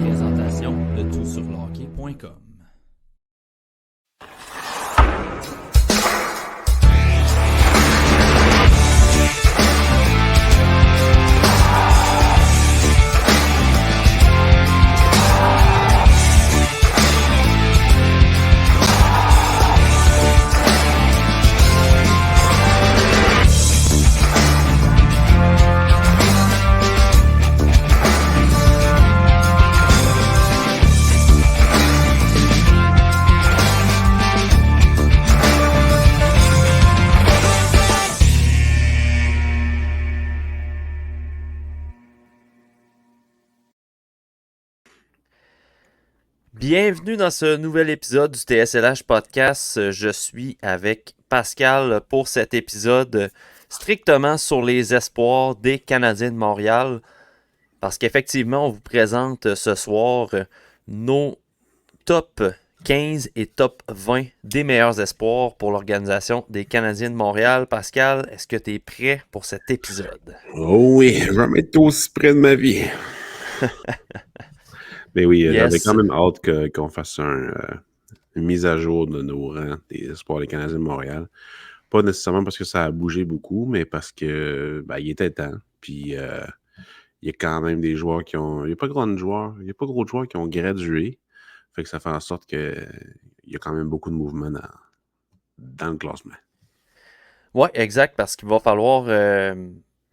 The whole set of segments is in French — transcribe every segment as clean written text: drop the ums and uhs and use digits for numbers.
Présentation de toutsurlehockey.com. Bienvenue dans ce nouvel épisode du TSLH Podcast. Je suis avec Pascal pour cet épisode strictement sur les espoirs des Canadiens de Montréal. Parce qu'effectivement, on vous présente ce soir nos top 15 et top 20 des meilleurs espoirs pour l'organisation des Canadiens de Montréal. Pascal, est-ce que tu es prêt pour cet épisode? Oh oui, je vais m'être aussi près de ma vie. Mais oui, j'avais quand même hâte qu'on fasse une mise à jour de nos rangs des espoirs des Canadiens de Montréal. Pas nécessairement parce que ça a bougé beaucoup, mais parce que il était temps. Puis il y a quand même des joueurs qui ont. Il n'y a pas gros de joueurs qui ont gradué. Fait que ça fait en sorte qu'il y a quand même beaucoup de mouvement dans le classement. Oui, exact, parce qu'il va falloir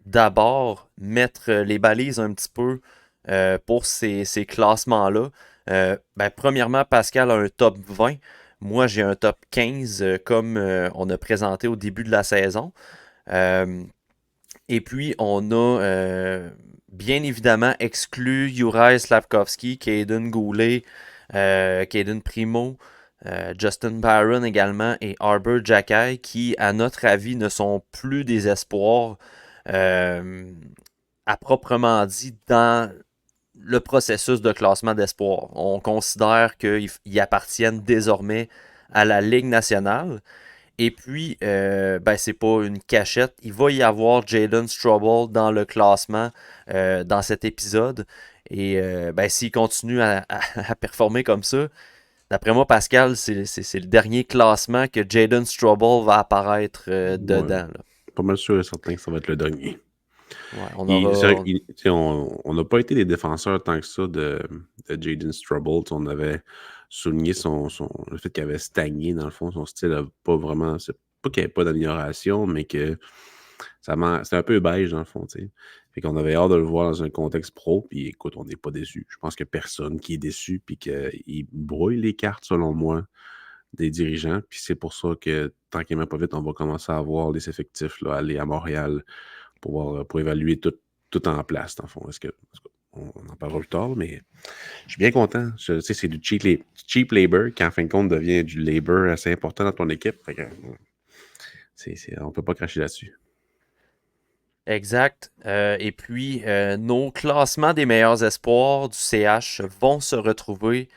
d'abord mettre les balises un petit peu pour ces classements-là. Premièrement, Pascal a un top 20. Moi, j'ai un top 15 comme on a présenté au début de la saison. Et puis, on a bien évidemment exclu Juraj Slafkovský, Kaiden Goulet, Kaden Primo, Justin Barron également et Arbor Xhekaj qui, à notre avis, ne sont plus des espoirs à proprement dit dans le processus de classement d'espoir. On considère qu'ils appartiennent désormais à la Ligue nationale. Et puis, c'est pas une cachette. Il va y avoir Jayden Struble dans le classement dans cet épisode. Et s'il continue à performer comme ça, d'après moi, Pascal, c'est le dernier classement que Jayden Struble va apparaître dedans. Là. Pas mal sûr et certain que ça va être le dernier. Ouais, on n'a pas été des défenseurs tant que ça de Jayden Struble. On avait souligné le fait qu'il avait stagné, dans le fond. Son style n'a pas vraiment... C'est pas qu'il n'y avait pas d'amélioration, mais que c'était un peu beige, dans le fond. T'sais. Fait qu'on avait hâte de le voir dans un contexte pro. Puis écoute, on n'est pas déçus. Je pense qu'il n'y a personne qui est déçu puis qu'il brouille les cartes, selon moi, des dirigeants. Puis c'est pour ça que, tranquillement pas vite, on va commencer à voir les effectifs là, aller à Montréal pour évaluer tout en place, dans le fond. On en parlera plus tard, mais je suis bien content. C'est du cheap labor qui, en fin de compte, devient du labor assez important dans ton équipe. Fait que, on ne peut pas cracher là-dessus. Exact. Et puis, nos classements des meilleurs espoirs du CH vont se retrouver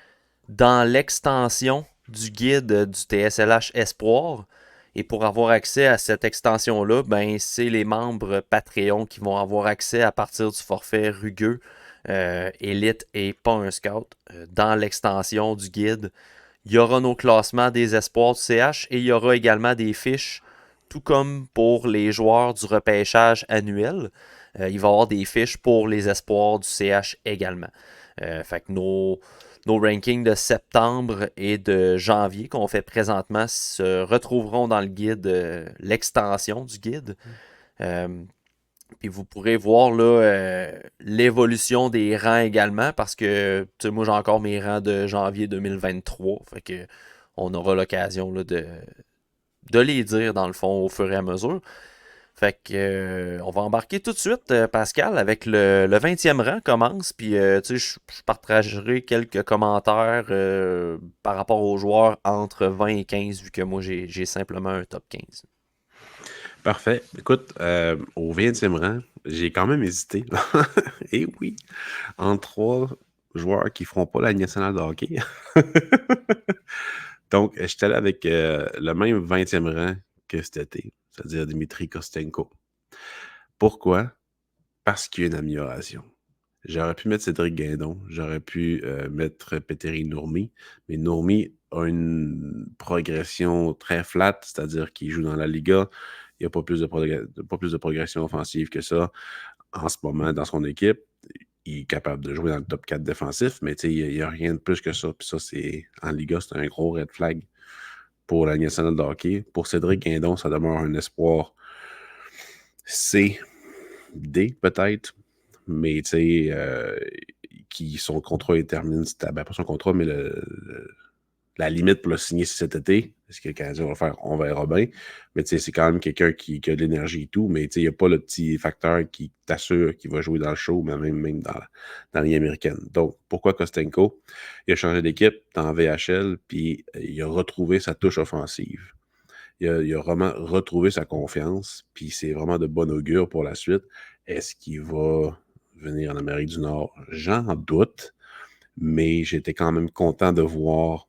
dans l'extension du guide du TSLH Espoir. Et pour avoir accès à cette extension-là, c'est les membres Patreon qui vont avoir accès à partir du forfait rugueux, élite et pas un scout. Dans l'extension du guide, il y aura nos classements des espoirs du CH et il y aura également des fiches, tout comme pour les joueurs du repêchage annuel. Il va y avoir des fiches pour les espoirs du CH également. Fait que nos rankings de septembre et de janvier qu'on fait présentement se retrouveront dans le guide, l'extension du guide. Puis vous pourrez voir là, l'évolution des rangs également parce que moi j'ai encore mes rangs de janvier 2023. Fait que on aura l'occasion là, de les dire dans le fond au fur et à mesure. Fait que on va embarquer tout de suite, Pascal, avec le 20e rang commence. Puis je partagerai quelques commentaires par rapport aux joueurs entre 20 et 15, vu que moi j'ai simplement un top 15. Parfait. Écoute, au 20e rang, j'ai quand même hésité. Et oui, entre 3 joueurs qui ne feront pas la Ligue nationale de hockey. Donc, j'étais allé avec le même 20e rang que cet été, c'est-à-dire Dmitri Kostenko. Pourquoi? Parce qu'il y a une amélioration. J'aurais pu mettre Cédric Guindon, j'aurais pu mettre Petteri Nurmi, mais Nurmi a une progression très flat, c'est-à-dire qu'il joue dans la Liga, il n'y a pas plus de progression offensive que ça en ce moment dans son équipe. Il est capable de jouer dans le top 4 défensif, mais il n'y a rien de plus que ça. Puis ça, c'est en Liga, c'est un gros red flag pour la Ligue nationale de hockey. Pour Cédric Guindon, ça demeure un espoir C, D peut-être, mais qui son contrat est terminé, pas son contrat, mais la limite pour le signer cet été. Est-ce que le Canadien va le faire? On verra bien. Mais c'est quand même quelqu'un qui a de l'énergie et tout, mais il n'y a pas le petit facteur qui t'assure qu'il va jouer dans le show, mais même dans la ligne américaine. Donc, pourquoi Kostenko? Il a changé d'équipe dans VHL, puis il a retrouvé sa touche offensive. Il a vraiment retrouvé sa confiance, puis c'est vraiment de bon augure pour la suite. Est-ce qu'il va venir en Amérique du Nord? J'en doute, mais j'étais quand même content de voir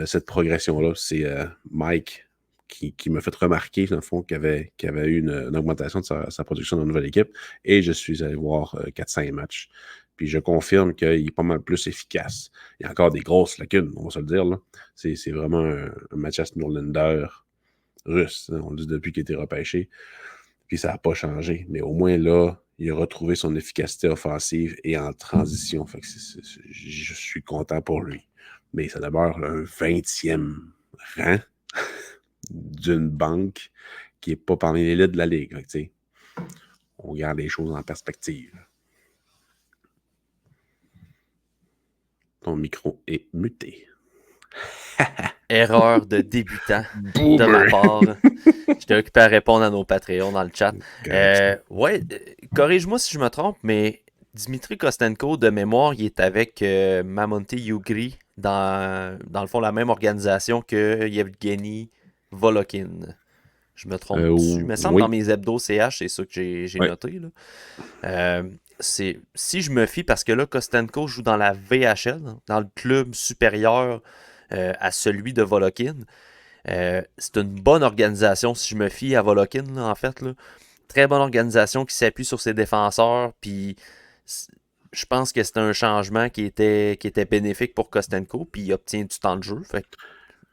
cette progression-là. C'est Mike qui m'a fait remarquer, dans le fond, qu'il avait eu une augmentation de sa production dans la nouvelle équipe, et je suis allé voir 4-5 matchs. Puis je confirme qu'il est pas mal plus efficace. Il y a encore des grosses lacunes, on va se le dire. Là. C'est vraiment un Mathias Norlinder russe. Hein, on le dit depuis qu'il a été repêché. Puis ça n'a pas changé. Mais au moins là, il a retrouvé son efficacité offensive et en transition. Fait que je suis content pour lui. Mais ça demeure un 20e rang d'une banque qui n'est pas parmi l'élite de la Ligue. Fait que, on garde les choses en perspective. Ton micro est muté. Erreur de débutant de ma Boomer! part. J'étais occupé à répondre à nos Patreons dans le chat. Corrige-moi si je me trompe, mais Dmitri Kostenko, de mémoire, il est avec Mamonte Ugri dans le fond la même organisation que Yevgeny Volokin. Je me trompe-tu? Il me semble dans Oui. mes hebdos CH, c'est ça que j'ai Ouais. noté. Là. Si je me fie, parce que là, Kostenko joue dans la VHL, dans le club supérieur à celui de Volokin. C'est une bonne organisation, si je me fie à Volokin, là, en fait. Là. Très bonne organisation qui s'appuie sur ses défenseurs. Puis je pense que c'était un changement qui était bénéfique pour Kostenko. Puis il obtient du temps de jeu. Fait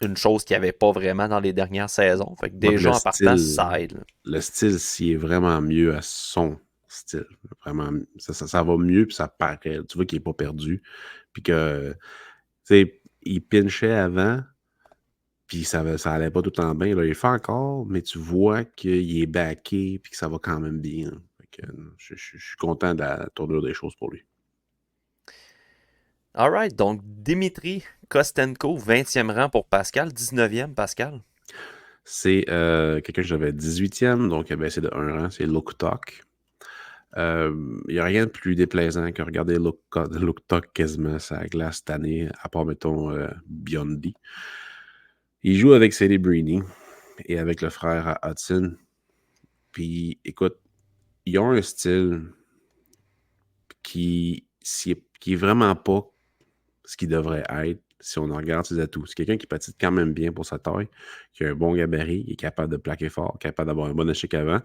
une chose qu'il n'y avait pas vraiment dans les dernières saisons. Fait que déjà, en partant, ça aide. Là. Le style, s'il est vraiment mieux à son style. Vraiment, ça va mieux, puis ça paraît. Tu vois qu'il n'est pas perdu. Puis que, tu sais, il pinchait avant, puis ça allait pas tout le temps bien. Là, il fait encore, mais tu vois qu'il est backé, puis que ça va quand même bien. Fait que, je suis content de la tournure des choses pour lui. Alright, donc Dimitri Kostenko, 20e rang pour Pascal, 19e Pascal. C'est quelqu'un que j'avais 18e, donc il a baissé de 1 rang, c'est Lokutok. Il n'y a rien de plus déplaisant que regarder Looktok quasiment sa glace cette année, à part, mettons, Biondi. Il joue avec Celebrini et avec le frère à Hudson. Puis, écoute, ils ont un style qui est vraiment pas ce qu'il devrait être si on en regarde ses atouts. C'est quelqu'un qui patine quand même bien pour sa taille, qui a un bon gabarit, il est capable de plaquer fort, capable d'avoir un bon échec avant,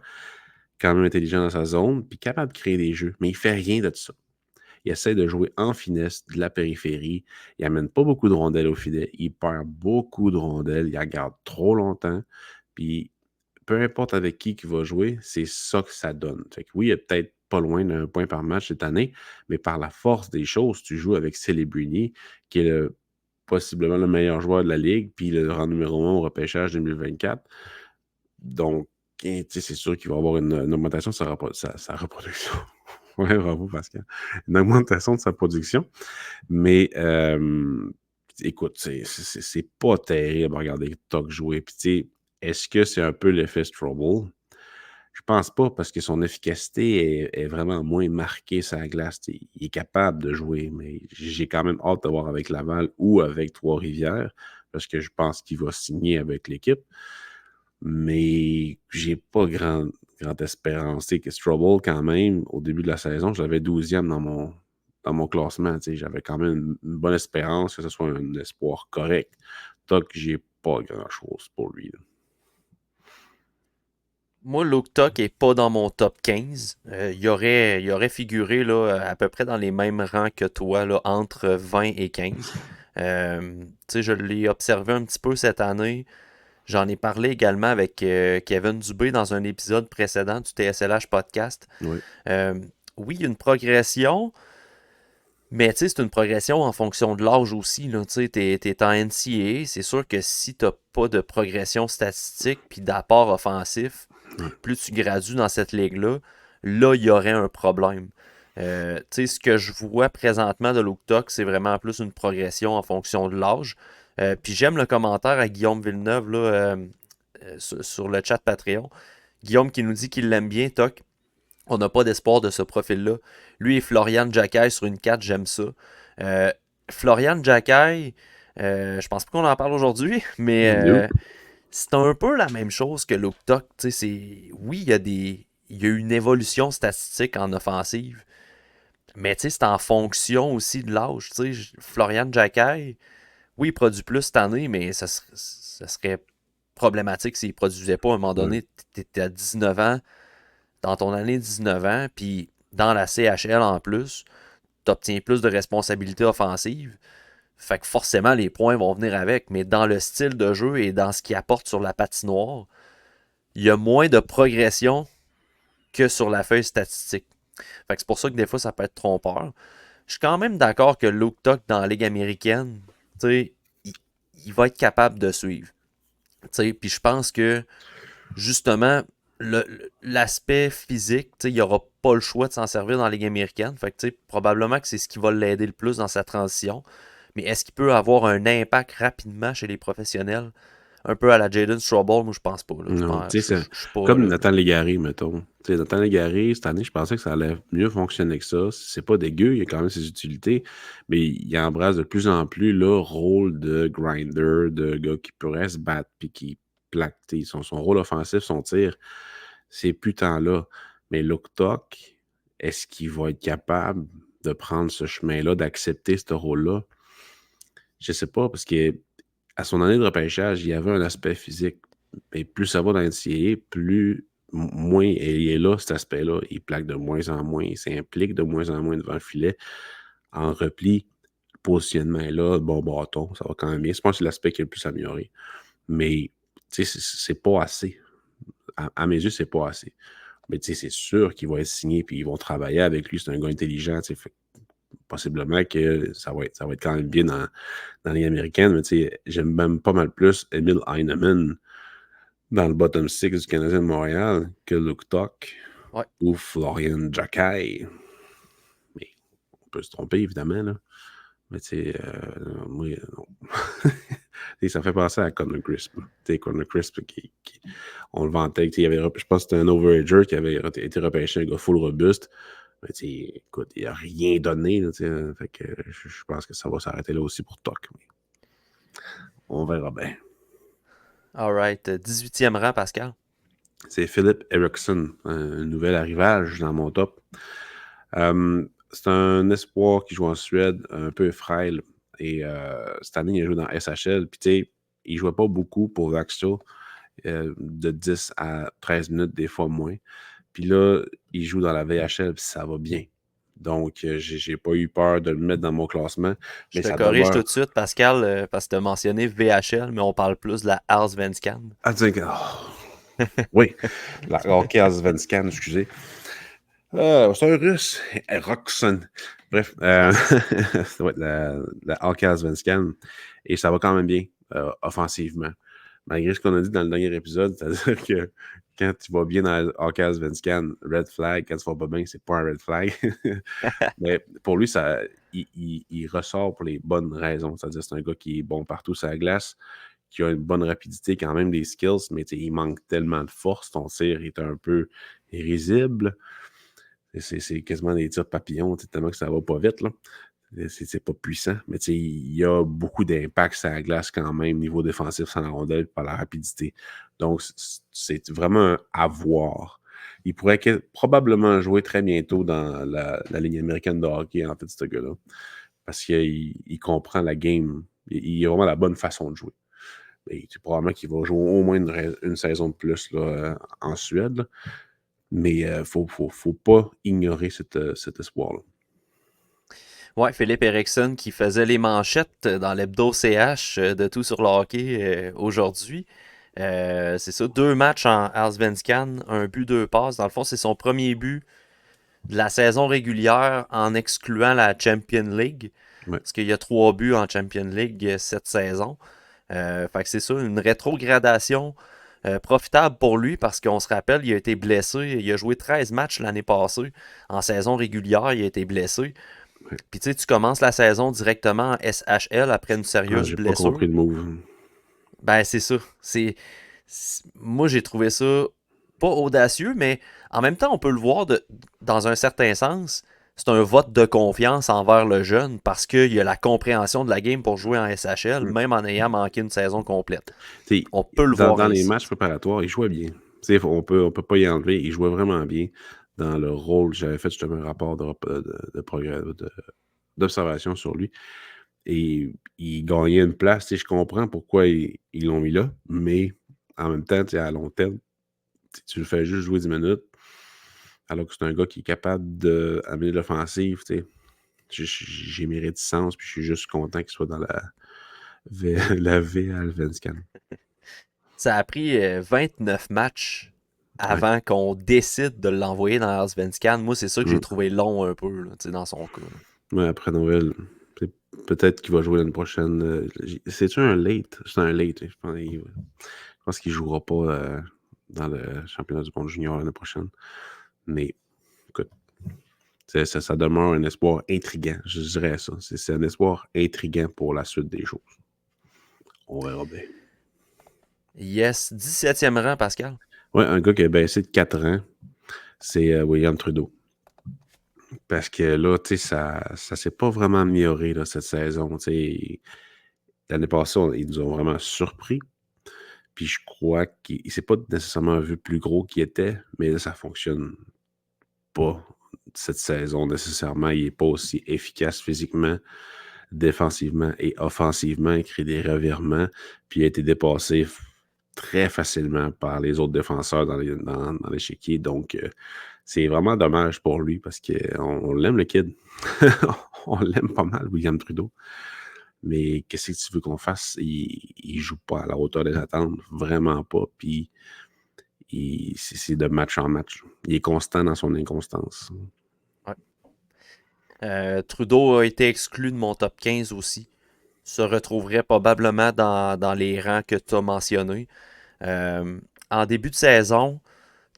quand même intelligent dans sa zone, puis capable de créer des jeux. Mais il fait rien de ça. Il essaie de jouer en finesse de la périphérie. Il amène pas beaucoup de rondelles au filet. Il perd beaucoup de rondelles. Il regarde trop longtemps. Puis, peu importe avec qui va jouer, c'est ça que ça donne. Fait que oui, il est peut-être pas loin d'un point par match cette année, mais par la force des choses, tu joues avec Celebrini, qui est possiblement le meilleur joueur de la Ligue, puis le rang numéro 1 au repêchage 2024. Donc, c'est sûr qu'il va avoir une augmentation de sa reproduction. Ouais, bravo, Pascal. Une augmentation de sa production. Mais écoute, c'est pas terrible à regarder Tuck jouer. Puis, tu sais, est-ce que c'est un peu l'effet Strobel? Je pense pas, parce que son efficacité est vraiment moins marquée sur la glace. T'sais, il est capable de jouer, mais j'ai quand même hâte de voir avec Laval ou avec Trois-Rivières, parce que je pense qu'il va signer avec l'équipe. Mais j'ai pas grande espérance. Que Strobel, quand même, au début de la saison, je l'avais 12e dans mon classement. J'avais quand même une bonne espérance que ce soit un espoir correct. Donc, j'ai pas grand-chose pour lui. Là. Moi, Luke Tuck est pas dans mon top 15. Il aurait figuré là, à peu près dans les mêmes rangs que toi, là, entre 20 et 15. Tu sais, je l'ai observé un petit peu cette année. J'en ai parlé également avec Kevin Dubé dans un épisode précédent du TSLH podcast. Oui. Euh, oui, il y a une progression, mais tu sais, c'est une progression en fonction de l'âge aussi. Tu sais, t'es en NCAA, c'est sûr que si t'as pas de progression statistique puis d'apport offensif, plus tu gradues dans cette ligue-là, là, il y aurait un problème. Tu sais, ce que je vois présentement de Luke Tuck, c'est vraiment plus une progression en fonction de l'âge. Puis j'aime le commentaire à Guillaume Villeneuve là, sur le chat Patreon. Guillaume qui nous dit qu'il l'aime bien, Tuck. On n'a pas d'espoir de ce profil-là. Lui et Florian Jacquet sur une 4, j'aime ça. Euh, Florian Jacquet, je pense pas qu'on en parle aujourd'hui, mais Nope. c'est un peu la même chose que Luke Tuck. Oui, il y a une évolution statistique en offensive, mais c'est en fonction aussi de l'âge. Florian Jacquet, oui, il produit plus cette année, mais ça serait problématique s'il ne produisait pas à un moment Ouais. donné. Tu étais à 19 ans, dans ton année 19 ans, puis dans la CHL en plus, tu obtiens plus de responsabilités offensives. Fait que forcément, les points vont venir avec, mais dans le style de jeu et dans ce qu'il apporte sur la patinoire, il y a moins de progression que sur la feuille statistique. Fait que c'est pour ça que des fois, ça peut être trompeur. Je suis quand même d'accord que Luke Tuck dans la Ligue américaine, tu sais, il va être capable de suivre. Puis je pense que justement, l'aspect physique, il n'y aura pas le choix de s'en servir dans la Ligue américaine. Fait que, probablement que c'est ce qui va l'aider le plus dans sa transition. Mais est-ce qu'il peut avoir un impact rapidement chez les professionnels? Un peu à la Jaden Strawball, moi je pense pas. Là. Non, tu sais, c'est Je suis pas comme là. Nathan Légaré, mettons. Tu sais, Nathan Légaré, cette année, je pensais que ça allait mieux fonctionner que ça. C'est pas dégueu, il y a quand même ses utilités, mais il embrasse de plus en plus le rôle de grinder, de gars qui pourrait se battre puis qui plaque. Son rôle offensif, son tir, c'est plus tant là. Mais Luke Tuck, est-ce qu'il va être capable de prendre ce chemin-là, d'accepter ce rôle-là? Je sais pas, parce que à son année de repêchage, il y avait un aspect physique. Mais plus ça va dans l'NCAA, plus moins il est là, cet aspect-là. Il plaque de moins en moins, il s'implique de moins en moins devant le filet. En repli, le positionnement est là, bon bâton, ça va quand même bien. Je pense que c'est l'aspect qui est le plus amélioré. Mais, tu sais, c'est pas assez. À mes yeux, c'est pas assez. Mais, tu sais, c'est sûr qu'il va être signé, puis ils vont travailler avec lui. C'est un gars intelligent, tu sais. Possiblement que ça va être quand même bien dans les américaines, mais tu sais, j'aime même pas mal plus Emil Heinemann dans le bottom six du Canadien de Montréal que Luke Tuck Ouais. ou Florian Jacquet. Mais on peut se tromper, évidemment, là. Mais tu sais, moi, non. Tu sais, ça fait penser à Connor Crisp. Tu sais, Connor Crisp, on le vantait. Tu sais, je pense que c'était un overager qui avait été repêché, un gars full robuste. Mais tu sais, écoute, il n'a rien donné. Là, tu sais, fait que je pense que ça va s'arrêter là aussi pour Tuck. Mais on verra bien. Alright. 18e rang, Pascal. C'est Philip Eriksson, un nouvel arrivage dans mon top. C'est un espoir qui joue en Suède, un peu frêle. Et cette année, il a joué dans SHL. Puis, tu sais, il ne jouait pas beaucoup pour Vaxo, de 10 à 13 minutes, des fois moins. Puis là, il joue dans la VHL, puis ça va bien. Donc, j'ai pas eu peur de le mettre dans mon classement, Je mais te ça corrige tout demeure. de suite, Pascal, parce que tu as mentionné VHL, mais on parle plus de la Allsvenskan. Ah, oui, la Rocky Svenskan, excusez. C'est un russe, Roxon. Bref, ça va être la Alka Svenskan. Et ça va quand même bien, offensivement. Malgré ce qu'on a dit dans le dernier épisode, c'est-à-dire que quand tu vas bien dans Alka Svenskan, red flag. Quand tu vas pas bien, c'est pas un red flag. Mais pour lui, il ressort pour les bonnes raisons. C'est-à-dire que c'est un gars qui est bon partout sur la glace, qui a une bonne rapidité, quand même des skills, mais il manque tellement de force. Ton tir est un peu risible. C'est quasiment des tirs papillons, tellement que ça va pas vite. Là. C'est pas puissant, mais il y a beaucoup d'impact sur la glace quand même, niveau défensif sans la rondelle, par la rapidité. Donc, c'est vraiment un à voir. Il pourrait probablement jouer très bientôt dans la Ligue américaine de hockey, en fait, ce gars-là, parce qu'il comprend la game. Il a vraiment la bonne façon de jouer. Et probablement qu'il va jouer au moins une saison de plus là, en Suède. Là. Mais il ne faut pas ignorer cet espoir-là. Ouais, Philippe Eriksson qui faisait les manchettes dans l'hebdo CH de tout sur le hockey aujourd'hui. C'est ça, 2 matchs en Allsvenskan, un but, 2 passes. Dans le fond, c'est son premier but de la saison régulière en excluant la Champion League. Ouais. Parce qu'il y a 3 buts en Champion League cette saison. Fait que c'est ça, une rétrogradation profitable pour lui parce qu'on se rappelle, il a été blessé. Il a joué 13 matchs l'année passée. En saison régulière, il a été blessé. Ouais. Puis tu sais, tu commences la saison directement en SHL après une sérieuse J'ai pas blessure. compris le move. Ben, c'est ça. Moi, j'ai trouvé ça pas audacieux, mais en même temps, on peut le voir dans un certain sens. C'est un vote de confiance envers le jeune parce qu'il y a la compréhension de la game pour jouer en SHL, Mm. même en ayant manqué une saison complète. T'sais, On peut le voir dans les ainsi. matchs préparatoires, il jouait bien. On peut pas y enlever. Il jouait vraiment bien dans le rôle. J'avais fait justement un rapport d'observation sur lui. Et il gagnait une place. Je comprends pourquoi ils l'ont mis là, mais en même temps, à long terme, tu le fais juste jouer 10 minutes, alors que c'est un gars qui est capable d'amener l'offensive. J'ai mes réticences, puis je suis juste content qu'il soit dans la V à Alvenscan. Ça a pris 29 matchs Ouais. avant qu'on décide de l'envoyer dans Allsvenskan. Moi, c'est ça que j'ai Mm. trouvé long un peu là, dans son cas. Ouais, après Noël, peut-être qu'il va jouer l'année prochaine. C'est-tu un late? C'est un late. Je pense qu'il ne jouera pas dans le championnat du monde junior l'année prochaine. Mais écoute, ça demeure un espoir intriguant, je dirais ça. C'est un espoir intriguant pour la suite des choses. On verra bien. Yes, 17e rang, Pascal. Ouais, un gars qui a baissé de 4 ans, c'est William Trudeau. Parce que là, tu sais, ça s'est pas vraiment amélioré là, cette saison. L'année passée, ils nous ont vraiment surpris. Puis je crois qu'il ne s'est pas nécessairement vu plus gros qu'il était, mais là, ça fonctionne pas cette saison nécessairement. Il n'est pas aussi efficace physiquement, défensivement et offensivement. Il crée des revirements, puis il a été dépassé très facilement par les autres défenseurs dans l'échiquier. Donc, c'est vraiment dommage pour lui parce qu'on l'aime, le kid. On l'aime pas mal, William Trudeau. Mais qu'est-ce que tu veux qu'on fasse? Il joue pas à la hauteur des attentes, vraiment pas. Puis c'est de match en match. Il est constant dans son inconstance. Ouais. Trudeau a été exclu de mon top 15 aussi. Se retrouverait probablement dans les rangs que tu as mentionnés. En début de saison,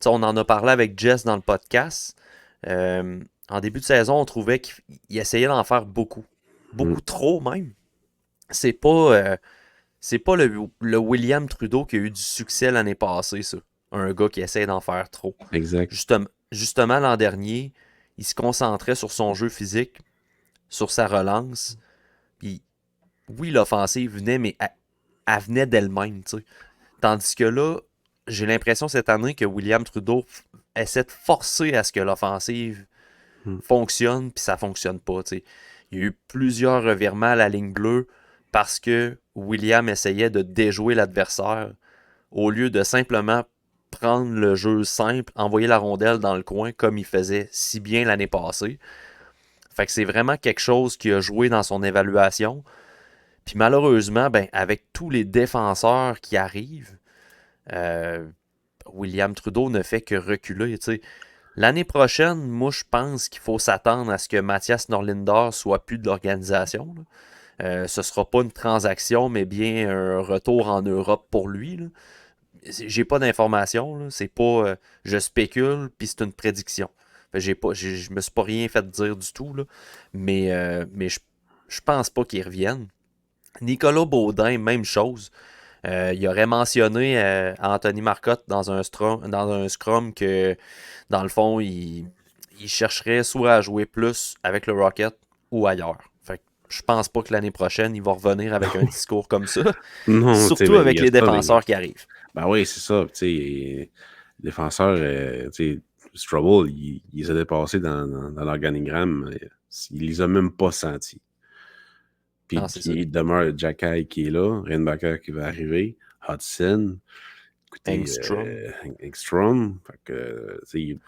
on en a parlé avec Jess dans le podcast. En début de saison, on trouvait qu'il essayait d'en faire beaucoup. Beaucoup trop même. C'est pas le William Trudeau qui a eu du succès l'année passée, ça. Un gars qui essaie d'en faire trop. Exact. Justement, l'an dernier, il se concentrait sur son jeu physique, sur sa relance. Puis, oui, l'offensive venait, mais elle venait d'elle-même, tu sais. Tandis que là, j'ai l'impression cette année que William Trudeau essaie de forcer à ce que l'offensive fonctionne, puis ça fonctionne pas, tu sais. Il y a eu plusieurs revirements à la ligne bleue parce que William essayait de déjouer l'adversaire au lieu de simplement prendre le jeu simple, envoyer la rondelle dans le coin comme il faisait si bien l'année passée. Fait que c'est vraiment quelque chose qui a joué dans son évaluation. Puis malheureusement, ben, avec tous les défenseurs qui arrivent, William Trudeau ne fait que reculer. T'sais. L'année prochaine, moi, je pense qu'il faut s'attendre à ce que Mathias Norlinder soit plus de l'organisation. Ce ne sera pas une transaction, mais bien un retour en Europe pour lui. Là. J'ai pas d'informations. C'est pas. Je spécule, puis c'est une prédiction. Je me suis pas rien fait dire du tout. Là. Mais je pense pas qu'il revienne. Nicolas Baudin, même chose. Il aurait mentionné Anthony Marcotte dans un scrum que, dans le fond, il chercherait soit à jouer plus avec le Rocket ou ailleurs. Fait que je pense pas que l'année prochaine, il va revenir avec un discours comme ça. Non, Surtout ben, il avec y a les ça, mais défenseurs qui arrivent. ben oui, c'est ça. Les défenseurs, Strubble, il les a dépassés dans l'organigramme. Il les a même pas sentis. Puis Non, c'est ça. il demeure Jacky qui est là, Reinbacker qui va arriver. Hudson. Écoutez, Engstrom. Engstrom. Fait que,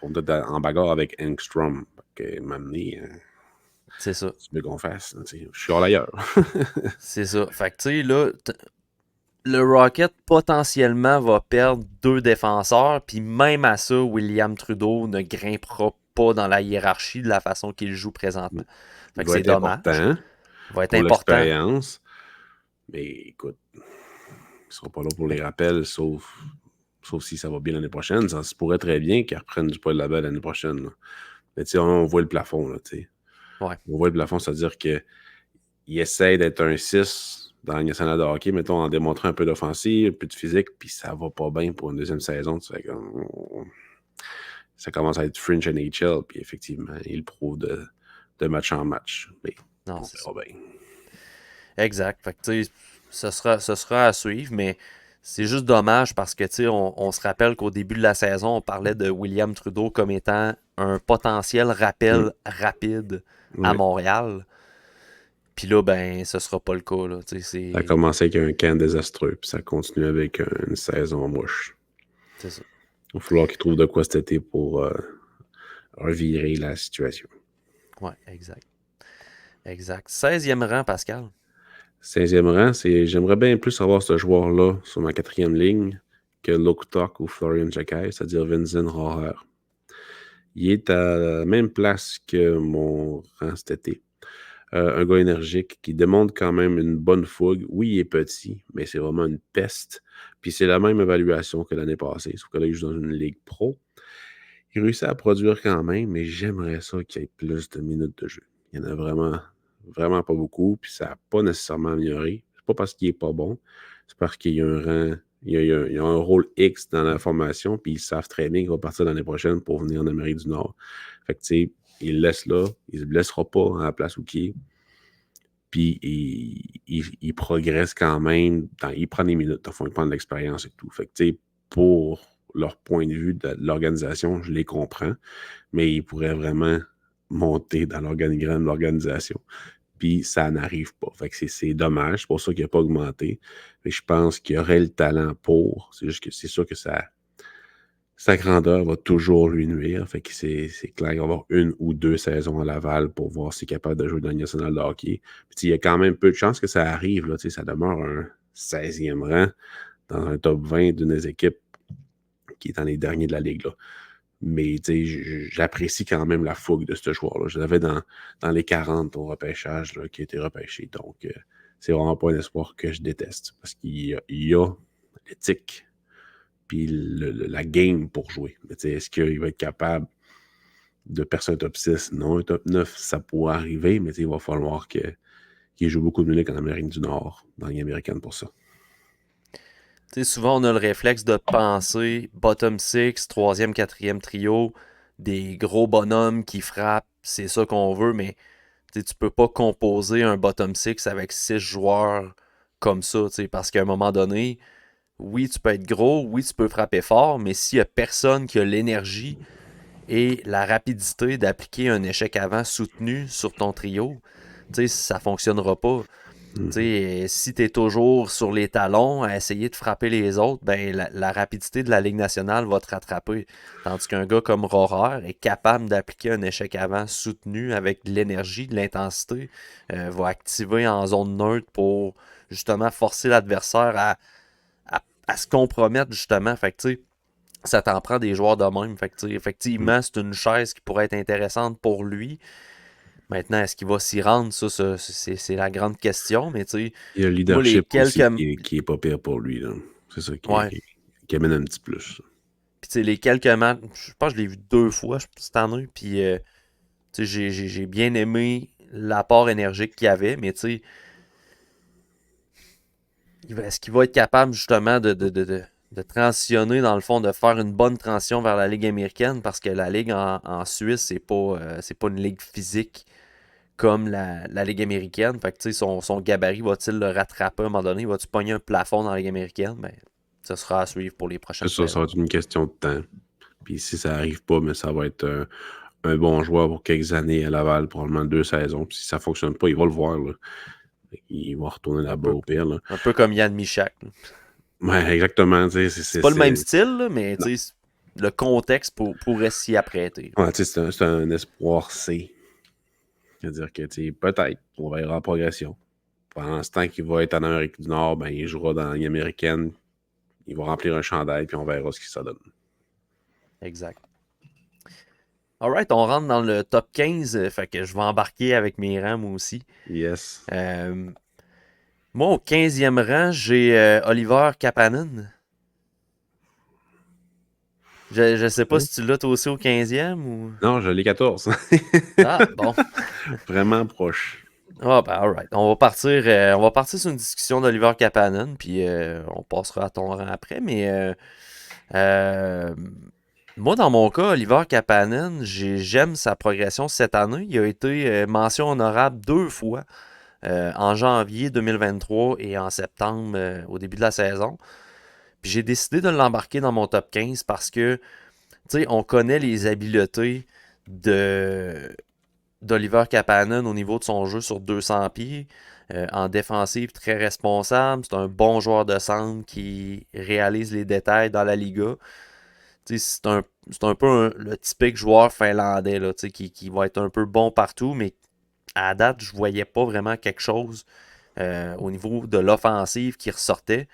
on est en bagarre avec Engstrom. Fait que, m'amener, C'est ça. tu veux qu'on fasse. Je suis hors ailleurs. C'est ça. Fait que, tu sais, là, le Rocket potentiellement va perdre 2 défenseurs, puis même à ça, William Trudeau ne grimpera pas dans la hiérarchie de la façon qu'il joue présentement. Fait Il que va c'est être dommage. important Il va être pour important. l'expérience. Mais écoute, il ne sera pas là pour les rappels, sauf si ça va bien l'année prochaine. Ça se pourrait très bien qu'ils reprennent du poids de la balle l'année prochaine. Là. Mais tu sais, on voit le plafond. Là, Ouais. on voit le plafond, c'est-à-dire qu'il essaie d'être un 6 dans la nationale de hockey, mettons, en démontrant un peu d'offensive, un peu de physique, puis ça va pas bien pour une deuxième saison. Ça commence à être Fringe NHL, puis effectivement, il prouve de match en match. Mais Non, on c'est ça. verra bien. Exact. Fait que, tu sais, ce sera à suivre, mais c'est juste dommage parce que, tu sais, on se rappelle qu'au début de la saison, on parlait de William Trudeau comme étant un potentiel Mm. rappel rapide à Ouais. Montréal. Puis là, ben, ce sera pas le cas, là. Tu sais, Ça a commencé avec un camp désastreux, puis ça continue avec une saison mouche. c'est ça. Il va falloir qu'ils trouvent de quoi cet été pour revirer la situation. Ouais, exact. Exact. 16e rang, Pascal. 16e rang, j'aimerais bien plus avoir ce joueur-là sur ma 4e ligne que Lokutok ou Florian Jacquet, c'est-à-dire Vincent Rohrer. Il est à la même place que mon rang cet été. Un gars énergique qui démontre quand même une bonne fougue. Oui, il est petit, mais c'est vraiment une peste. Puis c'est la même évaluation que l'année passée, sauf que là, il joue dans une ligue pro. Il réussit à produire quand même, mais j'aimerais ça qu'il y ait plus de minutes de jeu. Il y en a vraiment, vraiment pas beaucoup, puis ça n'a pas nécessairement amélioré. C'est pas parce qu'il est pas bon, c'est parce qu'il y a un rang, il y a un rôle X dans la formation, puis ils savent très bien qu'il va partir l'année prochaine pour venir en Amérique du Nord. Fait que, tu sais, il le laisse là, il ne se blessera pas à la place où il est, puis il progresse quand même, il prend des minutes, il prend de l'expérience et tout. Fait que, tu sais, pour leur point de vue de l'organisation, je les comprends, mais ils pourraient vraiment monter dans l'organigramme de l'organisation. Puis ça n'arrive pas. Fait que c'est dommage, c'est pour ça qu'il n'a pas augmenté. Mais je pense qu'il aurait le talent pour. C'est juste que c'est sûr que sa grandeur va toujours lui nuire. Fait que c'est clair qu'il va y avoir 1 ou 2 saisons à Laval pour voir s'il est capable de jouer dans le national de hockey. Puis il y a quand même peu de chances que ça arrive. Là, ça demeure un 16e rang dans un top 20 d'une des équipes qui est dans les derniers de la ligue. Là. Mais j'apprécie quand même la fougue de ce joueur-là. Je l'avais dans les 40 au repêchage là, qui a été repêché. Donc, c'est vraiment pas un espoir que je déteste parce qu'il y a l'éthique puis la game pour jouer. Mais est-ce qu'il va être capable de percer un top 6? Non, un top 9, ça pourrait arriver, mais il va falloir qu'il joue beaucoup de minutes en Amérique du Nord, dans la Ligue américaine pour ça. Tu sais, souvent, on a le réflexe de penser bottom 6, troisième, quatrième trio, des gros bonhommes qui frappent, c'est ça qu'on veut, mais tu peux pas composer un bottom 6 avec 6 joueurs comme ça, parce qu'à un moment donné, oui, tu peux être gros, oui, tu peux frapper fort, mais s'il y a personne qui a l'énergie et la rapidité d'appliquer un échec avant soutenu sur ton trio, ça fonctionnera pas. Si tu es toujours sur les talons à essayer de frapper les autres, ben la rapidité de la Ligue nationale va te rattraper. Tandis qu'un gars comme Rohrer est capable d'appliquer un échec avant soutenu avec de l'énergie, de l'intensité, va activer en zone neutre pour justement forcer l'adversaire à se compromettre justement. Fait que, ça t'en prend des joueurs de même. Fait que, effectivement, c'est une chaise qui pourrait être intéressante pour lui. Maintenant, est-ce qu'il va s'y rendre? Ça, c'est la grande question. Mais tu sais, Il y a le moi, les leadership quelques. aussi qui est pas pire pour lui. Là. C'est ça Ouais. qui amène un petit plus. Puis tu sais, les quelques matchs, je pense que je l'ai vu 2 fois cette année. Puis tu sais, j'ai bien aimé l'apport énergique qu'il y avait. Mais tu sais, est-ce qu'il va être capable justement de transitionner, dans le fond, de faire une bonne transition vers la Ligue américaine? Parce que la Ligue en Suisse, c'est pas une ligue physique comme la Ligue américaine. Fait que, tu sais, son gabarit va-t-il le rattraper à un moment donné? Va-tu pogner un plafond dans la Ligue américaine? Ben, ça sera à suivre pour les C'est prochaines ça va saisons. être une question de temps. Puis si ça n'arrive pas, mais ça va être un bon joueur pour quelques années à Laval, probablement 2 saisons. Puis si ça ne fonctionne pas, il va le voir. Là. Il va retourner Un là-bas peu, au pire. Là. un peu comme Yann Michak. Ouais, exactement. C'est pas le même C'est... style, là, mais Non. le contexte pourrait s'y apprêter. Ouais, c'est un espoir C. C'est-à-dire que peut-être on verra en progression. Pendant ce temps qu'il va être en Amérique du Nord, ben, il jouera dans la Ligue américaine, il va remplir un chandail, puis on verra ce que ça donne. Exact. Alright, on rentre dans le top 15, fait que je vais embarquer avec mes rangs moi aussi. Yes. Euh, Moi, au 15e rang, j'ai Oliver Kapanen. Je sais pas Hein? si tu l'as toi aussi au 15e ou. Non, je l'ai 14. Ah, bon. Vraiment proche. Ah, ben, alright. On va partir sur une discussion d'Oliver Kapanen, puis on passera à ton rang après, mais euh, moi, dans mon cas, Oliver Kapanen, j'aime sa progression cette année. Il a été mention honorable 2 fois, en janvier 2023 et en septembre, au début de la saison. Puis j'ai décidé de l'embarquer dans mon top 15 parce que, tu sais, on connaît les habiletés de d'Oliver Kapanen au niveau de son jeu sur 200 pieds. En défensive, très responsable. C'est un bon joueur de centre qui réalise les détails dans la Liga. C'est un peu le typique joueur finlandais là, qui va être un peu bon partout, mais à date, je voyais pas vraiment quelque chose au niveau de l'offensive qui ressortait.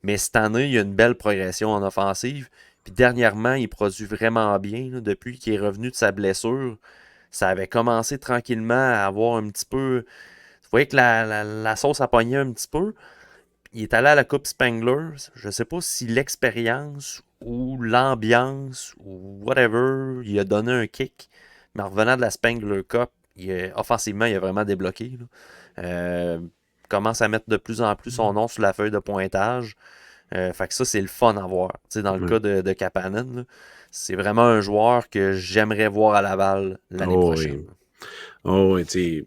Mais cette année, il y a une belle progression en offensive. Puis dernièrement, il produit vraiment bien. Là, depuis qu'il est revenu de sa blessure, ça avait commencé tranquillement à avoir un petit peu. Vous voyez que la sauce a pogné un petit peu. Il est allé à la Coupe Spengler. Je ne sais pas si l'expérience ou l'ambiance ou whatever, il a donné un kick. Mais en revenant de la Spengler Cup, offensivement, il a vraiment débloqué. Là. Euh, Commence à mettre de plus en plus son nom sur la feuille de pointage. Fait que ça, c'est le fun à voir. Tu sais, dans le Ouais. cas de Kapanen, là, c'est vraiment un joueur que j'aimerais voir à Laval l'année Oh prochaine. oui. Oh oui,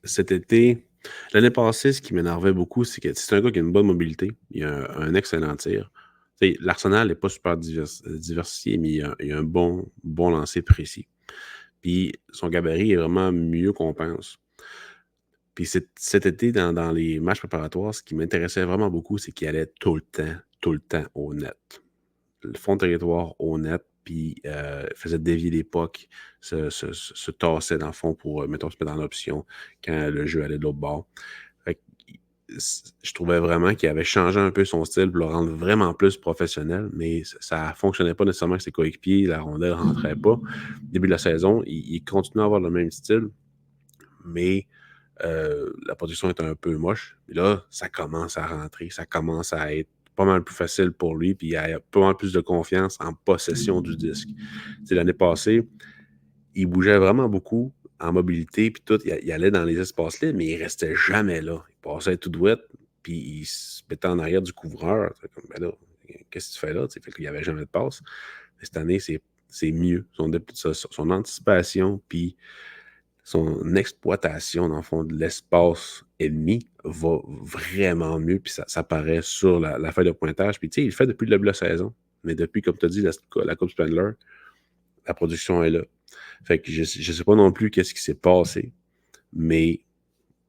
cet été, l'année passée, ce qui m'énervait beaucoup, c'est que c'est un gars qui a une bonne mobilité, il a un excellent tir. L'Arsenal n'est pas super diversifié, mais il a un bon lancer précis. Puis son gabarit est vraiment mieux qu'on pense. Puis cet été, dans les matchs préparatoires, ce qui m'intéressait vraiment beaucoup, c'est qu'il allait tout le temps au net. Le fond de territoire au net, puis faisait dévier les pucks, se tassait dans le fond pour, mettons, se mettre dans l'option quand le jeu allait de l'autre bord. Fait que, je trouvais vraiment qu'il avait changé un peu son style pour le rendre vraiment plus professionnel, mais ça ne fonctionnait pas nécessairement avec ses coéquipiers, la rondelle ne rentrait pas. Début de la saison, il continuait à avoir le même style, mais la production est un peu moche. Et là, ça commence à rentrer, ça commence à être pas mal plus facile pour lui, puis il a pas mal plus de confiance en possession du disque. L'année passée, il bougeait vraiment beaucoup en mobilité, puis tout, il allait dans les espaces libres, mais il restait jamais là. Il passait tout douette, puis il se mettait en arrière du couvreur. C'est comme, ben là, qu'est-ce que tu fais là? Fait qu'il n'y avait jamais de passe. Mais cette année, c'est mieux. Son anticipation, puis son exploitation, dans le fond, de l'espace ennemi va vraiment mieux, puis ça paraît sur la feuille de pointage. Puis, tu sais, il le fait depuis le début de la saison, mais depuis, comme tu as dit, la Coupe Spengler, la production est là. Fait que je ne sais pas non plus qu'est-ce qui s'est passé, mais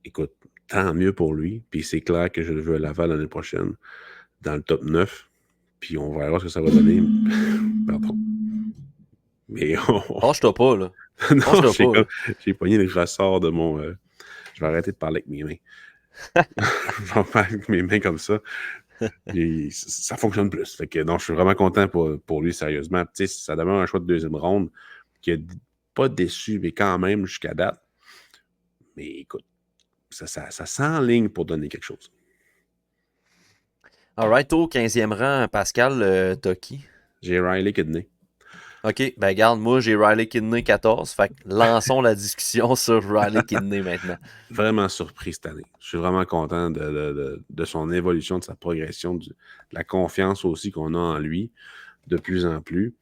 écoute, tant mieux pour lui. Puis c'est clair que je le veux à Laval l'année prochaine, dans le top 9, puis on verra ce que ça va donner. Pardon. Mais Lâche-toi pas, là. non, Lâche-toi pas, là. j'ai pogné le ressort de mon... je vais arrêter de parler avec mes mains. Je vais faire avec mes mains comme ça. Et ça fonctionne plus. Fait que non, je suis vraiment content pour lui, sérieusement. Tu sais, ça demeure un choix de deuxième ronde qui a pas déçu, mais quand même jusqu'à date. Mais écoute, ça s'enligne pour donner quelque chose. Alright, au 15e rang, Pascal, t'as qui? J'ai Riley Kidney. Ok, ben garde, moi j'ai Riley Kidney 14, fait que lançons la discussion sur Riley Kidney maintenant. Vraiment surpris cette année. Je suis vraiment content de son évolution, de sa progression, de la confiance aussi qu'on a en lui de plus en plus.